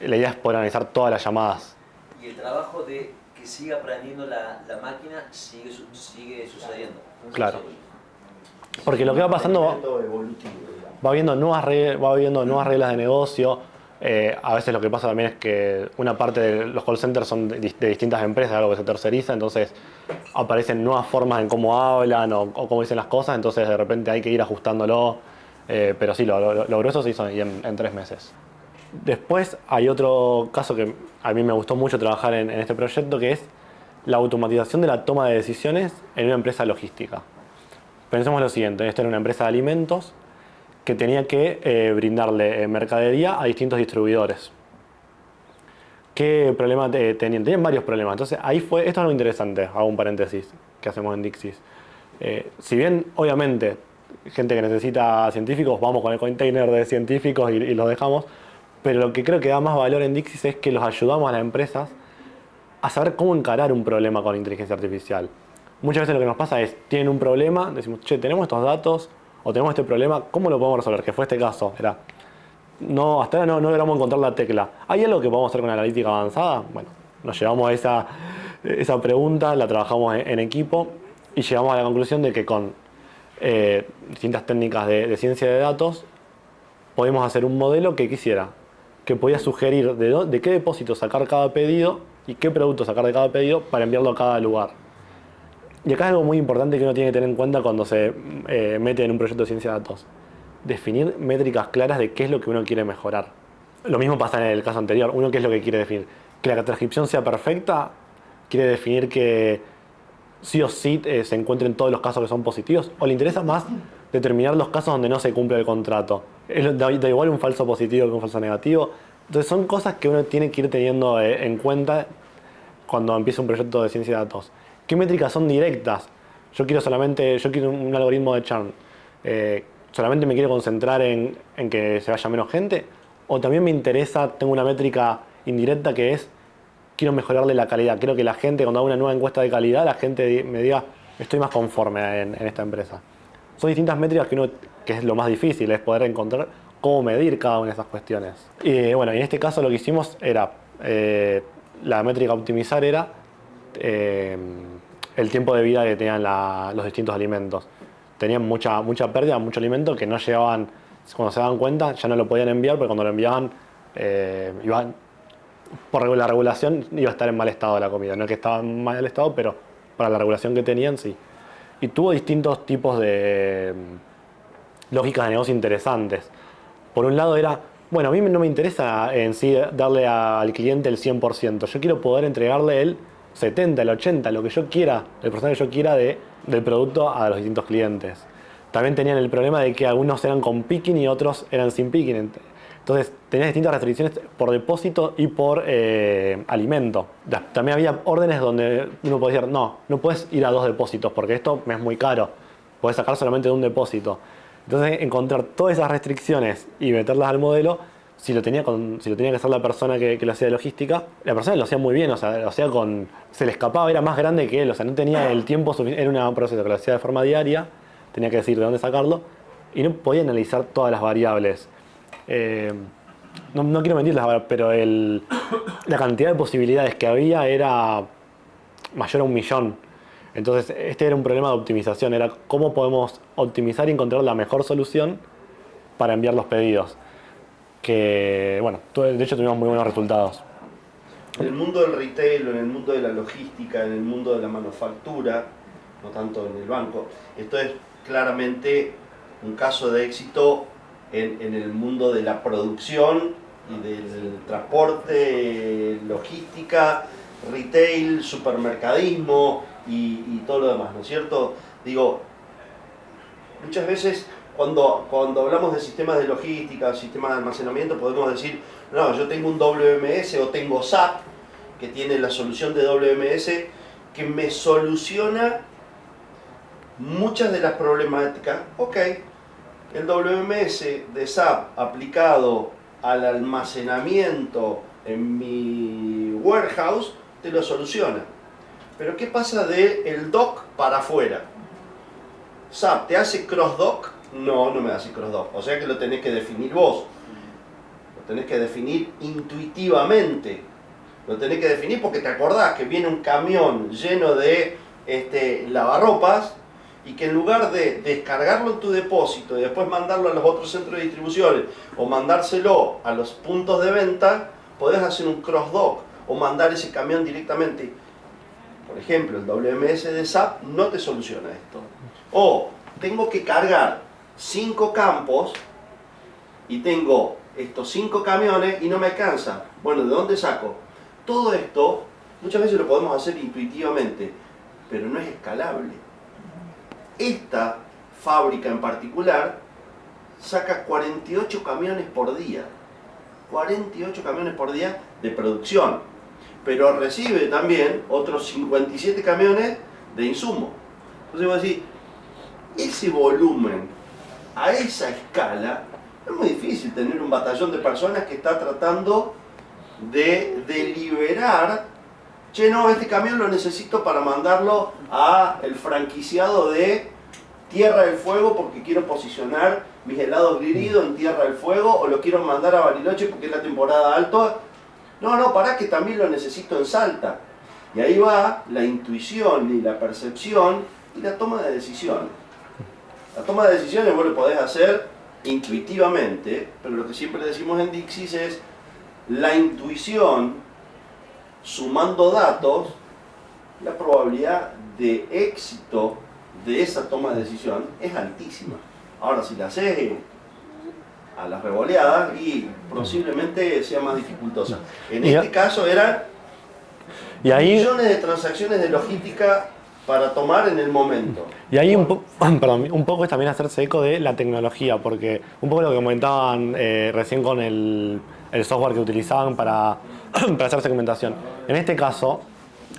la idea es poder analizar todas las llamadas. Y el trabajo de que siga aprendiendo la máquina sigue sucediendo. Claro. Porque lo que va pasando va viendo nuevas reglas de negocio. A veces lo que pasa también es que una parte de los call centers son de distintas empresas, algo que se terceriza, entonces aparecen nuevas formas en cómo hablan o cómo dicen las cosas, entonces de repente hay que ir ajustándolo. Pero sí, lo grueso se hizo en 3 meses. Después hay otro caso que a mí me gustó mucho trabajar en este proyecto, que es la automatización de la toma de decisiones en una empresa logística. Pensemos lo siguiente, esta era una empresa de alimentos que tenía que brindarle mercadería a distintos distribuidores. ¿Qué problema tenían? Tenían varios problemas. Entonces ahí esto es algo interesante, hago un paréntesis que hacemos en Dixis. Si bien obviamente gente que necesita científicos, vamos con el container de científicos y los dejamos, pero lo que creo que da más valor en Dixis es que los ayudamos a las empresas a saber cómo encarar un problema con inteligencia artificial. Muchas veces lo que nos pasa es, tienen un problema, decimos, che, tenemos estos datos o tenemos este problema, ¿cómo lo podemos resolver? Que fue este caso, hasta ahora no logramos encontrar la tecla. ¿Hay algo que podemos hacer con analítica avanzada? Bueno, nos llevamos a esa pregunta, la trabajamos en equipo y llegamos a la conclusión de que con distintas técnicas de ciencia de datos podemos hacer un modelo que podía sugerir de qué depósito sacar cada pedido y qué producto sacar de cada pedido para enviarlo a cada lugar. Y acá es algo muy importante que uno tiene que tener en cuenta cuando se mete en un proyecto de ciencia de datos. Definir métricas claras de qué es lo que uno quiere mejorar. Lo mismo pasa en el caso anterior. Uno qué es lo que quiere definir. Que la transcripción sea perfecta, quiere definir que sí o sí se encuentren todos los casos que son positivos, o le interesa más determinar los casos donde no se cumple el contrato. Da igual un falso positivo que un falso negativo. Entonces son cosas que uno tiene que ir teniendo en cuenta cuando empieza un proyecto de ciencia de datos. ¿Qué métricas son directas? Yo quiero un algoritmo de churn. ¿Solamente me quiero concentrar en que se vaya menos gente? ¿O también me interesa, tengo una métrica indirecta que es, quiero mejorarle la calidad? Quiero que la gente, cuando haga una nueva encuesta de calidad, la gente me diga, estoy más conforme en esta empresa. Son distintas métricas que es lo más difícil, es poder encontrar cómo medir cada una de esas cuestiones. Y bueno, en este caso lo que hicimos era, la métrica a optimizar era el tiempo de vida que tenían los distintos alimentos. Tenían mucha pérdida, mucho alimento que no llegaban, cuando se daban cuenta ya no lo podían enviar, porque cuando lo enviaban por la regulación iba a estar en mal estado la comida. No es que estaba en mal estado, pero para la regulación que tenían sí. Y tuvo distintos tipos de lógicas de negocio interesantes. Por un lado era, bueno, a mí no me interesa en sí darle al cliente el 100%. Yo quiero poder entregarle el 70, el 80, lo que yo quiera, el porcentaje que yo quiera del producto a los distintos clientes. También tenían el problema de que algunos eran con picking y otros eran sin picking. Entonces tenías distintas restricciones por depósito y por alimento. También había órdenes donde uno podía decir, no puedes ir a 2 depósitos porque esto me es muy caro. Puedes sacar solamente de un depósito. Entonces encontrar todas esas restricciones y meterlas al modelo, si lo tenía que hacer la persona que lo hacía de logística, la persona lo hacía muy bien, o sea, lo hacía se le escapaba, era más grande que él, o sea, no tenía el tiempo suficiente, era un proceso que lo hacía de forma diaria, tenía que decir de dónde sacarlo, y no podía analizar todas las variables. No quiero mentirles, pero la cantidad de posibilidades que había era mayor a 1.000.000. Entonces, este era un problema de optimización, era cómo podemos optimizar y encontrar la mejor solución para enviar los pedidos. Que, bueno, de hecho tuvimos muy buenos resultados. En el mundo del retail, en el mundo de la logística, en el mundo de la manufactura, no tanto en el banco, esto es claramente un caso de éxito en el mundo de la producción y del transporte, logística, retail, supermercadismo y todo lo demás, ¿no es cierto? Digo, muchas veces cuando hablamos de sistemas de logística, sistemas de almacenamiento, podemos decir, no, yo tengo un WMS o tengo SAP, que tiene la solución de WMS, que me soluciona muchas de las problemáticas. Ok, el WMS de SAP aplicado al almacenamiento en mi warehouse te lo soluciona. Pero ¿qué pasa del dock para afuera? ¿SAP te hace cross-dock? No, no me hace cross-dock. O sea que lo tenés que definir vos. Lo tenés que definir intuitivamente. Lo tenés que definir porque te acordás que viene un camión lleno de lavarropas y que en lugar de descargarlo en tu depósito y después mandarlo a los otros centros de distribución o mandárselo a los puntos de venta, podés hacer un cross-dock o mandar ese camión directamente. Por ejemplo, el WMS de SAP no te soluciona esto. O tengo que cargar 5 campos y tengo estos 5 camiones y no me alcanza. Bueno, ¿de dónde saco? Todo esto muchas veces lo podemos hacer intuitivamente, pero no es escalable. Esta fábrica en particular saca 48 camiones por día. 48 camiones por día de producción. Pero recibe también otros 57 camiones de insumo. Entonces vos decís, ese volumen, a esa escala, es muy difícil tener un batallón de personas que está tratando de deliberar, che, no, este camión lo necesito para mandarlo a el franquiciado de Tierra del Fuego porque quiero posicionar mis helados griridos en Tierra del Fuego, o lo quiero mandar a Bariloche porque es la temporada alta. No, pará, que también lo necesito en Salta. Y ahí va la intuición y la percepción y la toma de decisiones. La toma de decisiones vos lo podés hacer intuitivamente, pero lo que siempre decimos en Dixis es la intuición sumando datos, la probabilidad de éxito de esa toma de decisión es altísima. Ahora, si la haces a las revoleadas, y posiblemente sea más dificultosa. En este caso eran millones de transacciones de logística para tomar en el momento. Y ahí un poco es también hacerse eco de la tecnología, porque un poco lo que comentaban recién con el software que utilizaban para hacer segmentación. En este caso,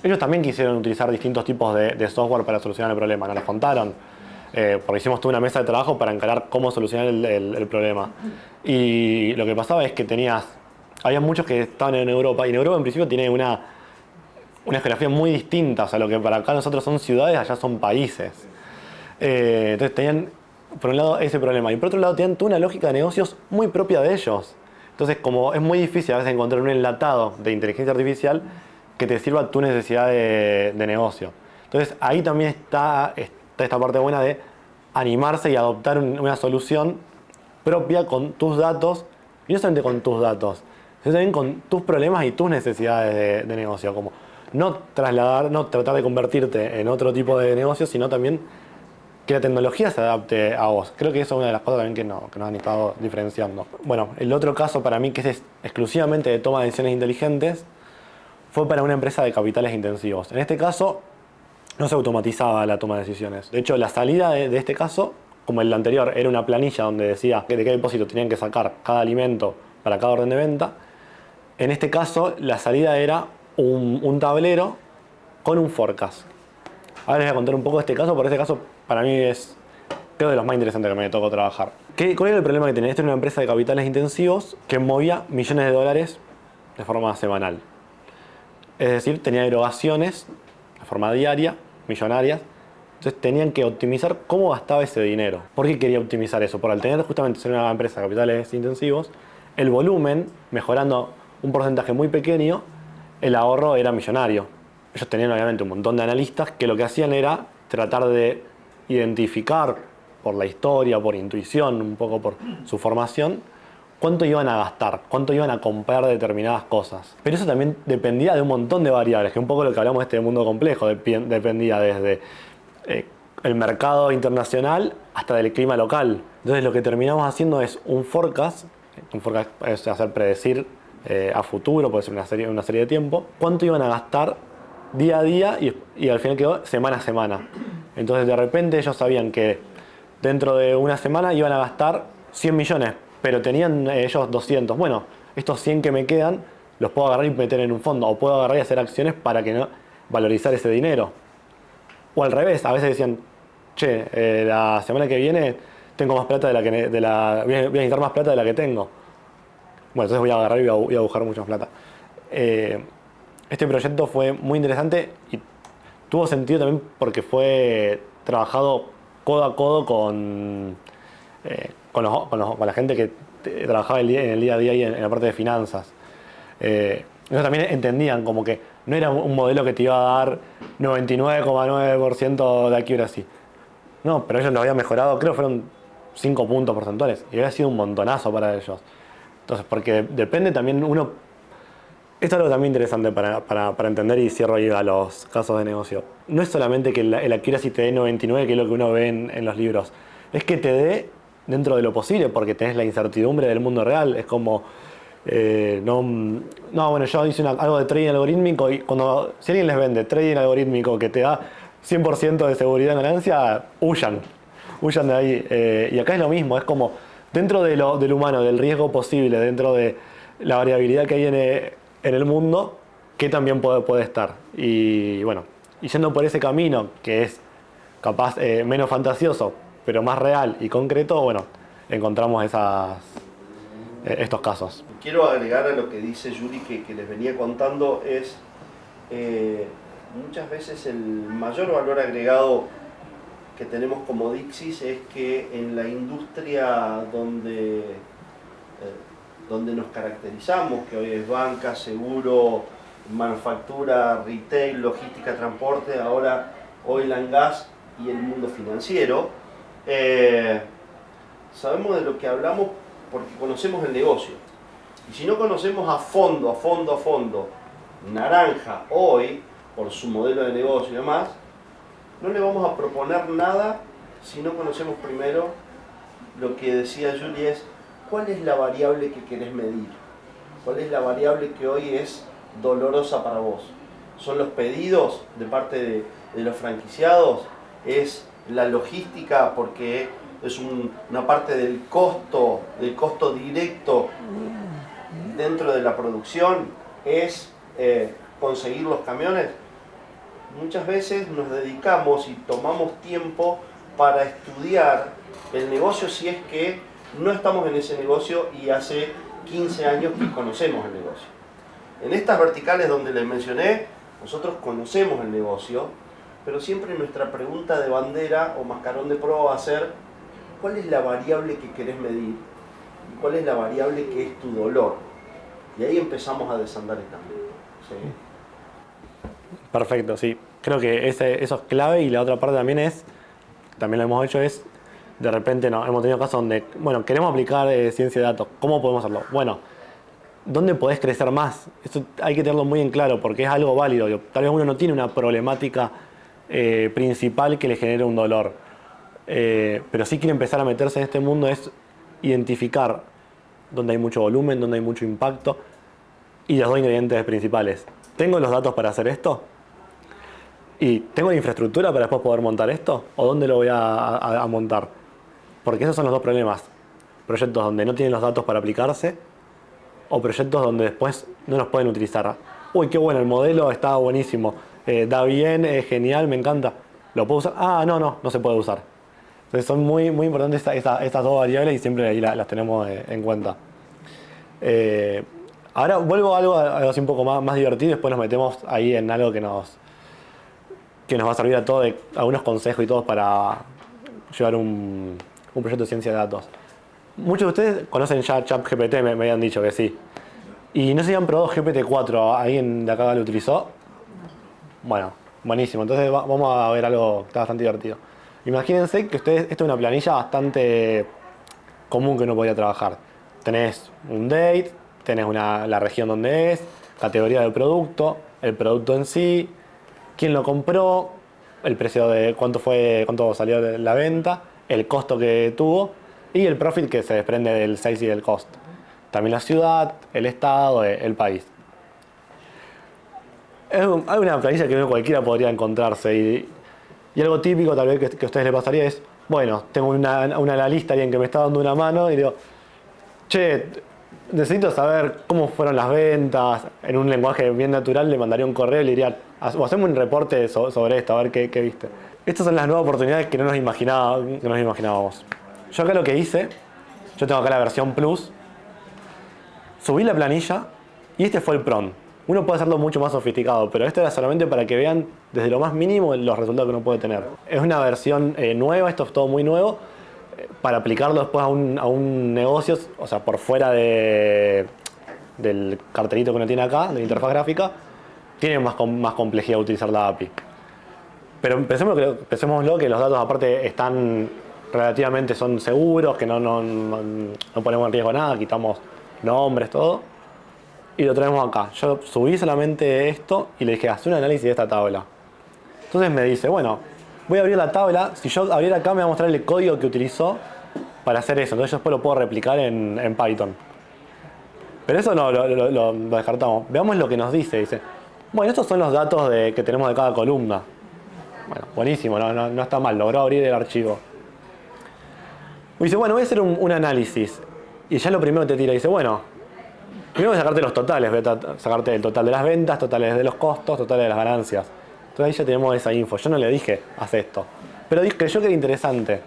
ellos también quisieron utilizar distintos tipos de software para solucionar el problema, nos lo contaron. Porque hicimos toda una mesa de trabajo para encarar cómo solucionar el problema. Y lo que pasaba es que había muchos que estaban en Europa, y en Europa en principio tiene una geografía muy distinta. O sea, lo que para acá nosotros son ciudades, allá son países. Entonces tenían, por un lado, ese problema. Y por otro lado, tenían toda una lógica de negocios muy propia de ellos. Entonces, como es muy difícil a veces encontrar un enlatado de inteligencia artificial que te sirva a tu necesidad de negocio. Entonces, ahí también está esta parte buena de animarse y adoptar una solución propia con tus datos, y no solamente con tus datos, sino también con tus problemas y tus necesidades de negocio, como no tratar de convertirte en otro tipo de negocio, sino también que la tecnología se adapte a vos. Creo que eso es una de las cosas también que nos han estado diferenciando. Bueno, el otro caso para mí, que es exclusivamente de toma de decisiones inteligentes, fue para una empresa de capitales intensivos. En este caso, no se automatizaba la toma de decisiones. De hecho, la salida de este caso, como el anterior, era una planilla donde decía de qué depósito tenían que sacar cada alimento para cada orden de venta. En este caso, la salida era un tablero con un forecast. Ahora les voy a contar un poco de este caso, porque este caso para mí es, creo, de los más interesantes que me tocó trabajar. ¿Cuál era el problema que tenía? Esta era una empresa de capitales intensivos que movía millones de dólares de forma semanal. Es decir, tenía erogaciones de forma diaria, millonarias, Entonces tenían que optimizar cómo gastaba ese dinero. ¿Por qué quería optimizar eso? Por al tener justamente ser una empresa de capitales intensivos, el volumen, mejorando un porcentaje muy pequeño, el ahorro era millonario. Ellos tenían obviamente un montón de analistas que lo que hacían era tratar de identificar por la historia, por intuición, un poco por su formación, cuánto iban a gastar, cuánto iban a comprar determinadas cosas. Pero eso también dependía de un montón de variables, que un poco lo que hablamos de este mundo complejo, dependía desde el mercado internacional hasta del clima local. Entonces lo que terminamos haciendo es un forecast es hacer predecir a futuro, puede ser una serie de tiempo, cuánto iban a gastar día a día y al final quedó semana a semana. Entonces de repente ellos sabían que dentro de una semana iban a gastar 100 millones, pero tenían ellos 200. Bueno, estos 100 que me quedan los puedo agarrar y meter en un fondo, o puedo agarrar y hacer acciones para que no valorizar ese dinero. O al revés, a veces decían, che, la semana que viene tengo más plata voy a necesitar más plata de la que tengo. Bueno, entonces voy a agarrar y voy a buscar mucha más plata. Este proyecto fue muy interesante y tuvo sentido también porque fue trabajado codo a codo con la gente que trabajaba en el día a día y en la parte de finanzas. Ellos también entendían como que no era un modelo que te iba a dar 99,9% de accuracy. No, pero ellos lo habían mejorado, creo que fueron 5 puntos porcentuales y había sido un montonazo para ellos. Entonces, porque depende también esto es algo también interesante para entender, y cierro ahí a los casos de negocio. No es solamente que el accuracy te dé 99, que es lo que uno ve en los libros. Es que te dé dentro de lo posible, porque tenés la incertidumbre del mundo real. Es como, bueno, yo hice algo de trading algorítmico y si alguien les vende trading algorítmico que te da 100% de seguridad en ganancia, huyan de ahí. Y acá es lo mismo, es como dentro del humano, del riesgo posible, dentro de la variabilidad que hay en el mundo, que también puede estar. Y bueno, y yendo por ese camino, que es capaz menos fantasioso, pero más real y concreto, bueno, encontramos estos casos. Quiero agregar a lo que dice Yuri, que les venía contando, es muchas veces el mayor valor agregado que tenemos como Dixis es que en la industria donde nos caracterizamos, que hoy es banca, seguro, manufactura, retail, logística, transporte, ahora oil and gas y el mundo financiero, sabemos de lo que hablamos porque conocemos el negocio. Y si no conocemos a fondo, Naranja hoy, por su modelo de negocio y demás, no le vamos a proponer nada si no conocemos primero lo que decía Julie, es cuál es la variable que querés medir, cuál es la variable que hoy es dolorosa para vos. ¿Son los pedidos de parte de los franquiciados? ¿Es la logística porque es una parte del costo directo dentro de la producción? ¿Es conseguir los camiones? Muchas veces nos dedicamos y tomamos tiempo para estudiar el negocio si es que no estamos en ese negocio y hace 15 años que conocemos el negocio. En estas verticales donde les mencioné, nosotros conocemos el negocio, pero siempre nuestra pregunta de bandera o mascarón de prueba va a ser ¿cuál es la variable que querés medir? ¿Y cuál es la variable que es tu dolor? Y ahí empezamos a desandar el camino. ¿Sí? Perfecto, sí. Creo que eso es clave, y la otra parte también lo hemos hecho, es de repente hemos tenido casos donde, bueno, queremos aplicar ciencia de datos. ¿Cómo podemos hacerlo? Bueno, ¿dónde podés crecer más? Eso hay que tenerlo muy en claro porque es algo válido. Tal vez uno no tiene una problemática principal que le genere un dolor. Pero sí quiere empezar a meterse en este mundo, es identificar dónde hay mucho volumen, dónde hay mucho impacto y los 2 ingredientes principales. ¿Tengo los datos para hacer esto? ¿Y tengo la infraestructura para después poder montar esto? ¿O dónde lo voy a montar? Porque esos son los 2 problemas. Proyectos donde no tienen los datos para aplicarse, o proyectos donde después no los pueden utilizar. Uy, qué bueno, el modelo está buenísimo, da bien, es genial, me encanta. ¿Lo puedo usar? Ah, no se puede usar. Entonces son muy, muy importantes estas 2 variables y siempre ahí las tenemos en cuenta. Ahora vuelvo a algo así un poco más divertido y después nos metemos ahí en algo que que nos va a servir a todos algunos consejos y todos para llevar un proyecto de ciencia de datos. Muchos de ustedes conocen ya ChatGPT, me habían dicho que sí. Y no sé si han probado GPT-4, ¿alguien de acá lo utilizó? Bueno, buenísimo. Entonces vamos a ver algo que está bastante divertido. Imagínense que ustedes, esto es una planilla bastante común que uno podría trabajar. Tenés un date, tenés la región donde es, categoría del producto, el producto en sí, quién lo compró, el precio de cuánto salió de la venta, el costo que tuvo y el profit que se desprende del sales y del cost. También la ciudad, el estado, el país. Hay una planilla que cualquiera podría encontrarse y algo típico tal vez que a ustedes les pasaría es, bueno, tengo una analista, alguien que me está dando una mano y digo, che, necesito saber cómo fueron las ventas. En un lenguaje bien natural le mandaría un correo y le diría, o hacemos un reporte sobre esto, a ver qué viste. Estas son las nuevas oportunidades que no nos imaginábamos. Yo acá lo que hice, yo tengo acá la versión Plus, subí la planilla y este fue el prompt. Uno puede hacerlo mucho más sofisticado, pero esto era solamente para que vean desde lo más mínimo los resultados que uno puede tener. Es una versión nueva, esto es todo muy nuevo, para aplicarlo después a un negocio, o sea, por fuera del cartelito que uno tiene acá, de la interfaz gráfica, tiene más complejidad utilizar la API. Pero pensémoslo que los datos aparte son seguros, que no ponemos en riesgo nada, quitamos nombres, todo. Y lo traemos acá. Yo subí solamente esto y le dije, haz un análisis de esta tabla. Entonces me dice, bueno, voy a abrir la tabla. Si yo abriera acá me va a mostrar el código que utilizó para hacer eso. Entonces yo después lo puedo replicar en Python. Pero eso lo descartamos. Veamos lo que nos dice. Dice, bueno, estos son los datos que tenemos de cada columna. Bueno, buenísimo, no está mal. Logró abrir el archivo. Y dice, bueno, voy a hacer un análisis. Y ya lo primero que te tira, dice, bueno, primero voy a sacarte los totales, voy a sacarte el total de las ventas, totales de los costos, totales de las ganancias. Entonces ahí ya tenemos esa info. Yo no le dije, haz esto. Pero creyó que era interesante.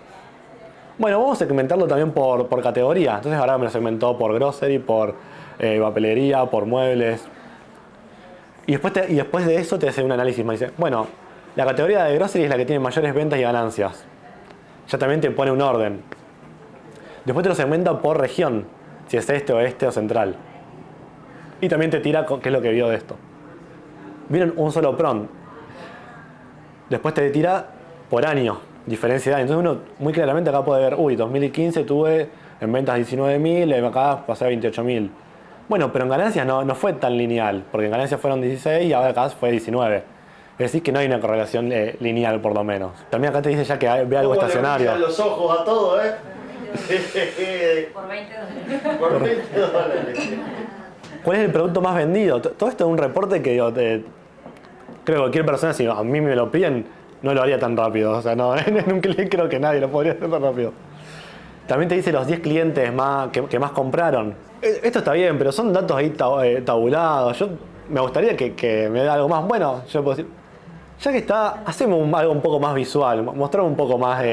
Bueno, vamos a segmentarlo también por categoría. Entonces ahora me lo segmentó por grocery, por papelería, por muebles. Y después de eso te hace un análisis. Me dice, bueno, la categoría de grocery es la que tiene mayores ventas y ganancias. Ya también te pone un orden. Después te lo segmenta por región. Si es este, oeste o central. Y también te tira qué es lo que vio de esto. Vieron un solo prompt. Después te tira por año, diferencia de año. Entonces uno muy claramente acá puede ver, 2015 tuve en ventas 19.000, acá pasé a 28.000. Bueno, pero en ganancias no fue tan lineal, porque en ganancias fueron 16 y ahora acá fue 19. Es decir, que no hay una correlación lineal por lo menos. También acá te dice ya que ve algo estacionario. Le los ojos a todo, ¿eh? Por $20. Por $20. ¿Cuál es el producto más vendido? Todo esto es un reporte que creo que cualquier persona, si a mí me lo piden, no lo haría tan rápido. O sea, no, en un clic creo que nadie lo podría hacer tan rápido. También te dice los 10 clientes que más compraron. Esto está bien, pero son datos ahí tabulados. Me gustaría que me dé algo más. Bueno, yo puedo decir, ya que está, hacemos algo un poco más visual. Mostramos un poco más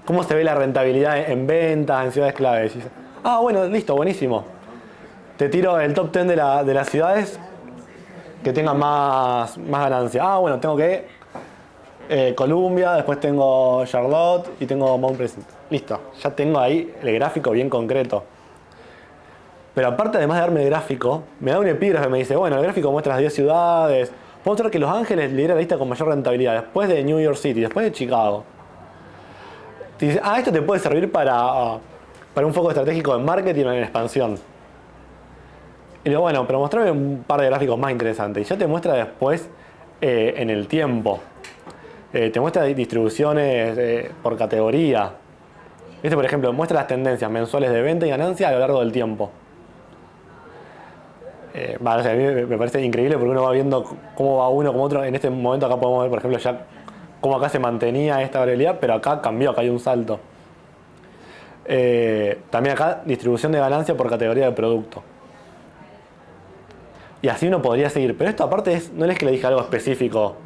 cómo se ve la rentabilidad en ventas, en ciudades claves. Y dice, bueno, listo, buenísimo. Te tiro el top 10 de las ciudades que tengan más ganancia. Bueno, tengo que Columbia, después tengo Charlotte y tengo Mount Pleasant. Listo, ya tengo ahí el gráfico bien concreto. Pero aparte, además de darme el gráfico, me da un epígrafe, me dice, bueno, el gráfico muestra las 10 ciudades. Puedo mostrar que Los Ángeles lidera la lista con mayor rentabilidad, después de New York City, después de Chicago. Te dice, esto te puede servir para un foco estratégico en marketing o en expansión. Y digo, bueno, pero mostrame un par de gráficos más interesantes. Y ya te muestra después en el tiempo. Te muestra distribuciones por categoría. Este, por ejemplo, muestra las tendencias mensuales de venta y ganancia a lo largo del tiempo. A mí me parece increíble porque uno va viendo cómo va uno como otro. En este momento acá podemos ver, por ejemplo, ya cómo acá se mantenía esta variabilidad, pero acá cambió, acá hay un salto. También acá distribución de ganancia por categoría de producto. Y así uno podría seguir. Pero esto aparte no es que le dije algo específico.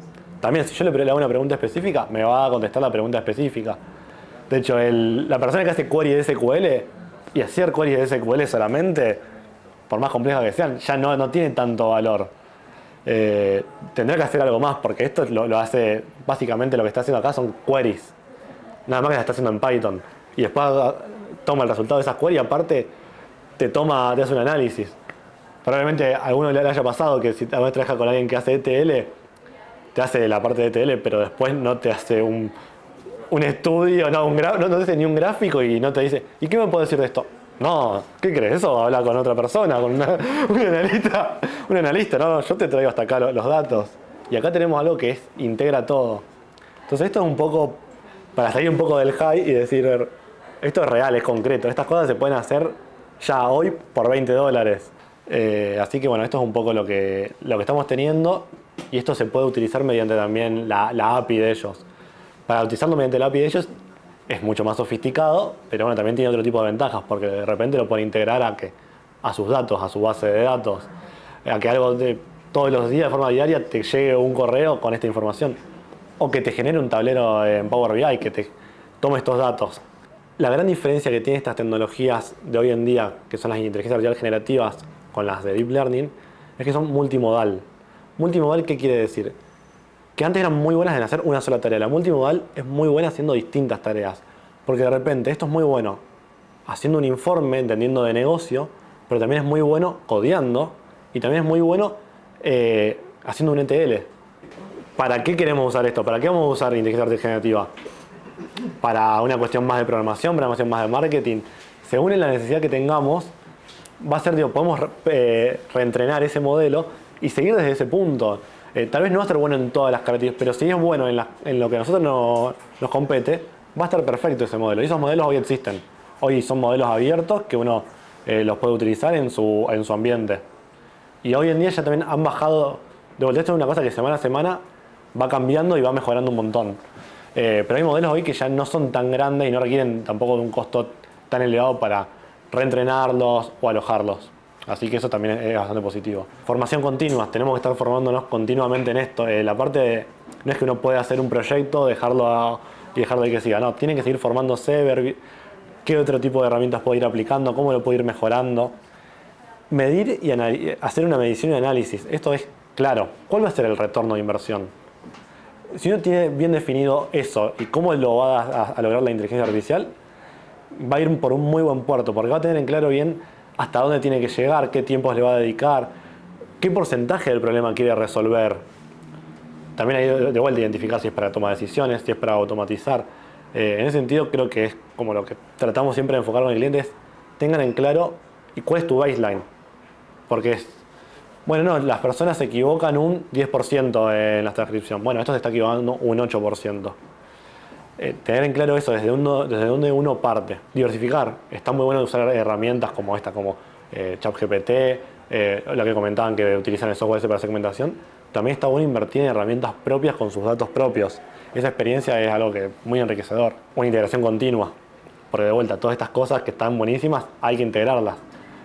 También si yo le hago una pregunta específica, me va a contestar la pregunta específica. De hecho, la persona que hace query de SQL y hacer query de SQL solamente, por más complejas que sean, ya no tiene tanto valor. tendrá que hacer algo más, porque esto lo hace, básicamente lo que está haciendo acá son queries. Nada más que la está haciendo en Python. Y después toma el resultado de esas queries y aparte te hace un análisis. Probablemente a alguno le haya pasado que si alguna vez trabaja con alguien que hace ETL, te hace la parte de ETL, pero después no te hace un estudio, no te hace ni un gráfico y no te dice, ¿y qué me puedo decir de esto? No, ¿qué crees? Eso habla con otra persona, con un analista, no, yo te traigo hasta acá los datos. Y acá tenemos algo que integra todo. Entonces esto es un poco, para salir un poco del high y decir, esto es real, es concreto, estas cosas se pueden hacer ya hoy por $20. Así que bueno, esto es un poco lo que estamos teniendo y esto se puede utilizar mediante también la API de ellos. Para utilizarlo mediante la API de ellos es mucho más sofisticado, pero bueno, también tiene otro tipo de ventajas porque de repente lo pueden integrar a sus datos, a su base de datos, a que algo de todos los días de forma diaria te llegue un correo con esta información o que te genere un tablero en Power BI que te tome estos datos. La gran diferencia que tienen estas tecnologías de hoy en día, que son las inteligencias artificiales generativas con las de Deep Learning, es que son multimodal. ¿Multimodal qué quiere decir? Que antes eran muy buenas en hacer una sola tarea. La multimodal es muy buena haciendo distintas tareas. Porque de repente esto es muy bueno haciendo un informe, entendiendo de negocio, pero también es muy bueno codeando y también es muy bueno haciendo un ETL. ¿Para qué queremos usar esto? ¿Para qué vamos a usar inteligencia artificial generativa? Para una cuestión más de programación, para una cuestión más de marketing. Según la necesidad que tengamos, va a ser, podemos reentrenar ese modelo y seguir desde ese punto. Tal vez no va a ser bueno en todas las características, pero si es bueno en lo que a nosotros nos compete, va a estar perfecto ese modelo. Y esos modelos hoy existen. Hoy son modelos abiertos que uno los puede utilizar en su ambiente. Y hoy en día ya también han bajado. De vuelta, esto es una cosa que semana a semana va cambiando y va mejorando un montón. Pero hay modelos hoy que ya no son tan grandes y no requieren tampoco de un costo tan elevado para reentrenarlos o alojarlos. Así que eso también es bastante positivo. Formación continua, tenemos que estar formándonos continuamente en esto. La parte de, no es que uno pueda hacer un proyecto, dejarlo y dejarlo ahí que siga. No, tienen que seguir formándose, ver qué otro tipo de herramientas puede ir aplicando, cómo lo puede ir mejorando. Medir y hacer una medición y análisis. Esto es claro. ¿Cuál va a ser el retorno de inversión? Si uno tiene bien definido eso y cómo lo va a lograr la inteligencia artificial, va a ir por un muy buen puerto, porque va a tener en claro bien hasta dónde tiene que llegar, qué tiempos le va a dedicar, qué porcentaje del problema quiere resolver. También hay de vuelta identificar si es para tomar decisiones, si es para automatizar. En ese sentido creo que es como lo que tratamos siempre de enfocar con el cliente, es tengan en claro cuál es tu baseline. Porque las personas se equivocan un 10% en la transcripción. Bueno, esto se está equivocando un 8%. Tener en claro eso desde donde uno parte. Diversificar. Está muy bueno usar herramientas como esta, como ChatGPT, lo que comentaban que utilizan el software ese para segmentación. También está bueno invertir en herramientas propias con sus datos propios. Esa experiencia es algo que muy enriquecedor. Una integración continua. Porque de vuelta, todas estas cosas que están buenísimas hay que integrarlas.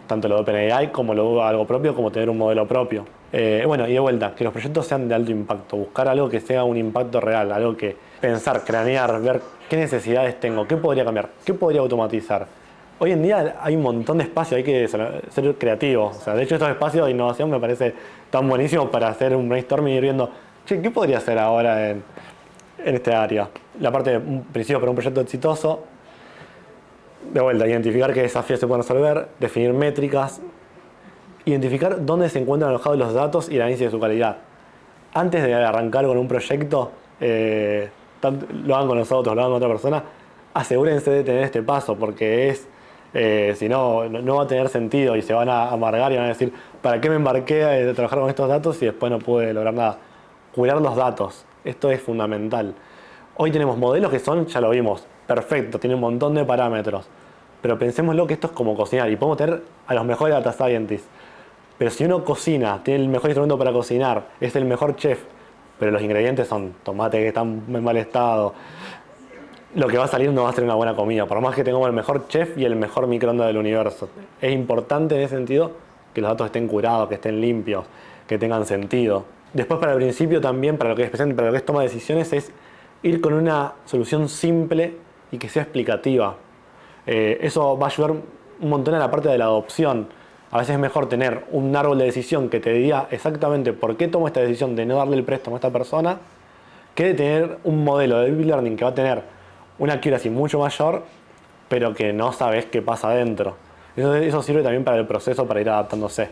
Tanto lo de OpenAI como lo de algo propio, como tener un modelo propio. Y de vuelta, que los proyectos sean de alto impacto. Buscar algo que sea un impacto real, algo que pensar, cranear, ver qué necesidades tengo, qué podría cambiar, qué podría automatizar. Hoy en día hay un montón de espacio, hay que ser creativos. O sea, de hecho, estos espacios de innovación me parece tan buenísimos para hacer un brainstorming y ir viendo, ¿qué podría hacer ahora en este área? La parte de un principio para un proyecto exitoso. De vuelta, identificar qué desafíos se pueden resolver, definir métricas, identificar dónde se encuentran alojados los datos y el análisis de su calidad. Antes de arrancar con un proyecto, lo hagan con nosotros, lo hagan con otra persona, asegúrense de tener este paso, porque si no va a tener sentido y se van a amargar y van a decir, ¿para qué me embarqué a trabajar con estos datos y después no pude lograr nada? Cuidar los datos, esto es fundamental. Hoy tenemos modelos que son, ya lo vimos, perfecto, tiene un montón de parámetros. Pero pensémoslo que esto es como cocinar y podemos tener a los mejores data scientists. Pero si uno cocina, tiene el mejor instrumento para cocinar, es el mejor chef, pero los ingredientes son tomates que están en mal estado, lo que va a salir no va a ser una buena comida, por más que tengamos el mejor chef y el mejor microondas del universo. Es importante en ese sentido que los datos estén curados, que estén limpios, que tengan sentido. Después, para el principio también, para lo que es toma de decisiones, es ir con una solución simple y que sea explicativa. Eso va a ayudar un montón a la parte de la adopción. A veces es mejor tener un árbol de decisión que te diga exactamente por qué tomo esta decisión de no darle el préstamo a esta persona, que de tener un modelo de Deep Learning que va a tener una accuracy mucho mayor, pero que no sabes qué pasa adentro. Eso sirve también para el proceso, para ir adaptándose.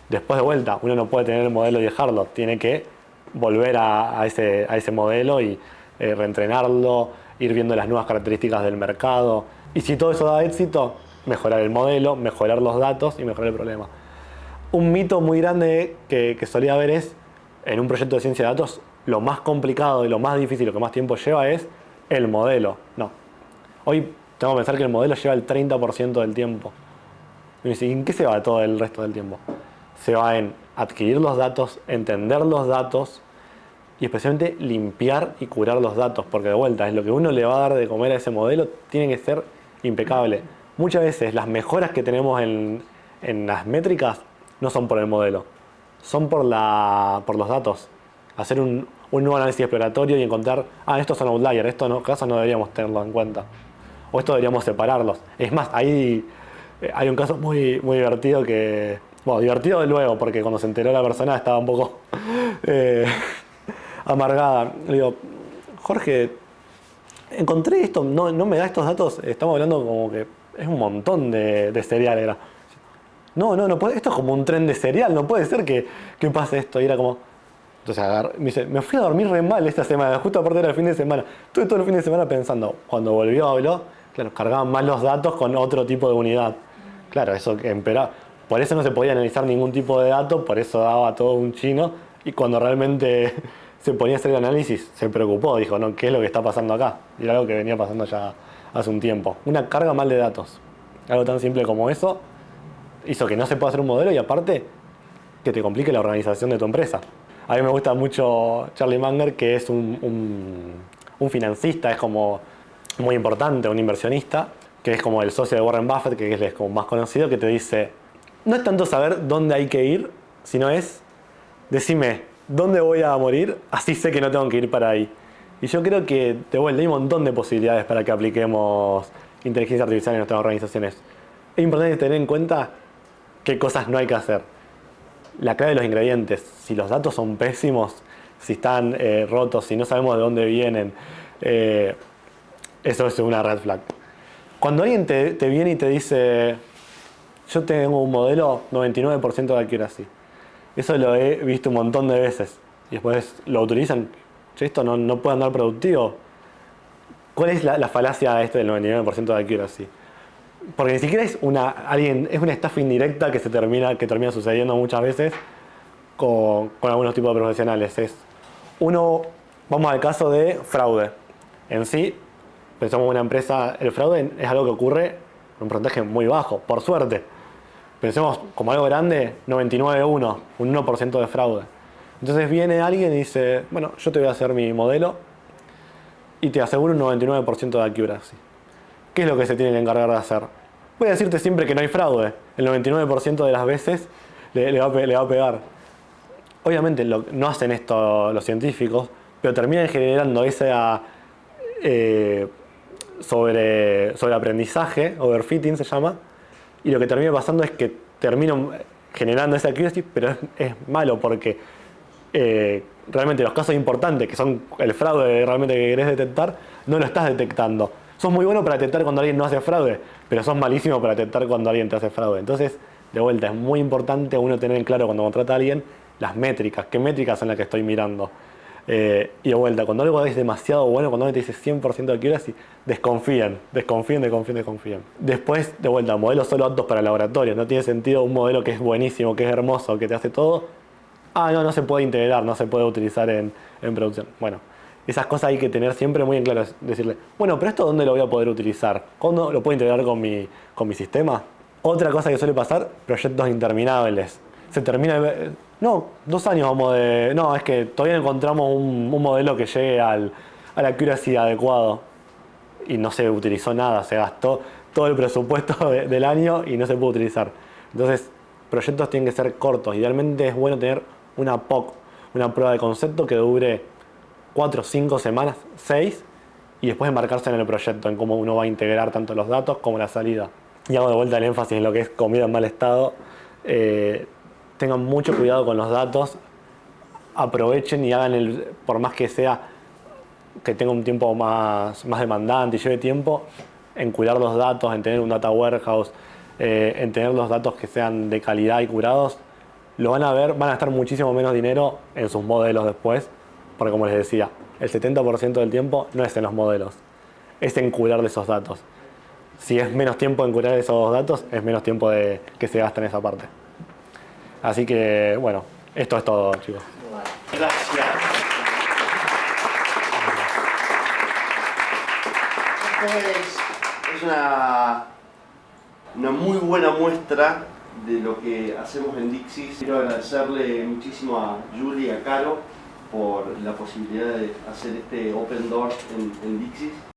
Después de vuelta, uno no puede tener el modelo y dejarlo, tiene que volver a ese modelo y reentrenarlo, ir viendo las nuevas características del mercado. Y si todo eso da éxito, mejorar el modelo, mejorar los datos y mejorar el problema. Un mito muy grande que solía haber es, en un proyecto de ciencia de datos, lo más complicado y lo más difícil, lo que más tiempo lleva es el modelo. No. Hoy tengo que pensar que el modelo lleva el 30% del tiempo. Y me dice, ¿y en qué se va todo el resto del tiempo? Se va en adquirir los datos, entender los datos y especialmente limpiar y curar los datos, porque de vuelta es lo que uno le va a dar de comer a ese modelo, tiene que ser impecable. Muchas veces las mejoras que tenemos en las métricas no son por el modelo, son por los datos. Hacer un nuevo análisis exploratorio y encontrar, estos son outliers, estos no, casos no deberíamos tenerlos en cuenta. O esto deberíamos separarlos. Es más, hay un caso muy, muy divertido que... Bueno, divertido de luego, porque cuando se enteró la persona estaba un poco amargada. Le digo, Jorge, encontré esto, no me da estos datos, estamos hablando como que es un montón de cereal. Era. No puede, esto es como un tren de cereal, no puede ser que pase esto. Y era como... Entonces me dice, me fui a dormir re mal esta semana, justo aparte era el fin de semana. Estuve todo el fin de semana pensando, cuando volvió habló, claro, cargaban más los datos con otro tipo de unidad. Claro, eso que empeoraba. Por eso no se podía analizar ningún tipo de dato, por eso daba todo un chino. Y cuando realmente se ponía a hacer el análisis, se preocupó, dijo, no, ¿qué es lo que está pasando acá? Y era algo que venía pasando ya hace un tiempo. Una carga mal de datos. Algo tan simple como eso hizo que no se pueda hacer un modelo y aparte que te complique la organización de tu empresa. A mí me gusta mucho Charlie Munger, que es un financista, es como muy importante, un inversionista, que es como el socio de Warren Buffett, que es como más conocido, que te dice, no es tanto saber dónde hay que ir, sino es, decime, ¿dónde voy a morir? Así sé que no tengo que ir para ahí. Y yo creo que, de vuelta, hay un montón de posibilidades para que apliquemos inteligencia artificial en nuestras organizaciones. Es importante tener en cuenta qué cosas no hay que hacer. La clave de los ingredientes, si los datos son pésimos, si están rotos, si no sabemos de dónde vienen, eso es una red flag. Cuando alguien te viene y te dice, yo tengo un modelo 99% de accuracy, eso lo he visto un montón de veces, y después lo utilizan, che, esto no puede andar productivo. ¿Cuál es la falacia de del 99% de accuracy? Porque ni siquiera es una estafa indirecta que termina sucediendo muchas veces con algunos tipos de profesionales. Vamos al caso de fraude. En sí, pensamos en una empresa, el fraude es algo que ocurre con un porcentaje muy bajo, por suerte. Pensemos como algo grande, 99,1, un 1% de fraude. Entonces viene alguien y dice, bueno, yo te voy a hacer mi modelo y te aseguro un 99% de accuracy. ¿Qué es lo que se tiene que encargar de hacer? Voy a decirte siempre que no hay fraude. El 99% de las veces le va a pegar. Obviamente no hacen esto los científicos, pero terminan generando ese sobreaprendizaje, overfitting se llama, y lo que termina pasando es que terminan generando esa accuracy, pero es malo porque realmente los casos importantes, que son el fraude realmente que querés detectar, no lo estás detectando. Sos muy bueno para detectar cuando alguien no hace fraude, pero sos malísimo para detectar cuando alguien te hace fraude. Entonces, de vuelta, es muy importante uno tener en claro cuando contrata a alguien las métricas, qué métricas son las que estoy mirando. Y de vuelta, cuando algo es demasiado bueno, cuando alguien te dice 100% de accuracy, desconfíen. Después, de vuelta, modelos solo aptos para laboratorios. No tiene sentido un modelo que es buenísimo, que es hermoso, que te hace todo. No se puede integrar, no se puede utilizar en producción. Bueno, esas cosas hay que tener siempre muy en claro. Decirle, bueno, pero ¿esto dónde lo voy a poder utilizar? ¿Cuándo lo puedo integrar con mi sistema? Otra cosa que suele pasar, proyectos interminables. Se termina... No, 2 años vamos de... No, es que todavía no encontramos un modelo que llegue a la accuracy adecuado. Y no se utilizó nada, se gastó todo el presupuesto del año y no se pudo utilizar. Entonces, proyectos tienen que ser cortos. Idealmente es bueno tener una POC, una prueba de concepto que dure 4, 5 semanas, 6, y después embarcarse en el proyecto, en cómo uno va a integrar tanto los datos como la salida. y hago de vuelta el énfasis en lo que es comida en mal estado, tengan mucho cuidado con los datos, aprovechen y hagan por más que sea que tenga un tiempo más demandante y lleve tiempo, en cuidar los datos, en tener un data warehouse, en tener los datos que sean de calidad y curados, lo van a ver, van a gastar muchísimo menos dinero en sus modelos después, porque como les decía, el 70% del tiempo no es en los modelos, es en curar de esos datos. Si es menos tiempo en curar esos datos, es menos tiempo que se gasta en esa parte. Así que, bueno, esto es todo, chicos. Gracias. Es una muy buena muestra de lo que hacemos en Dixis. Quiero agradecerle muchísimo a Julie y a Caro por la posibilidad de hacer este Open Door en Dixis.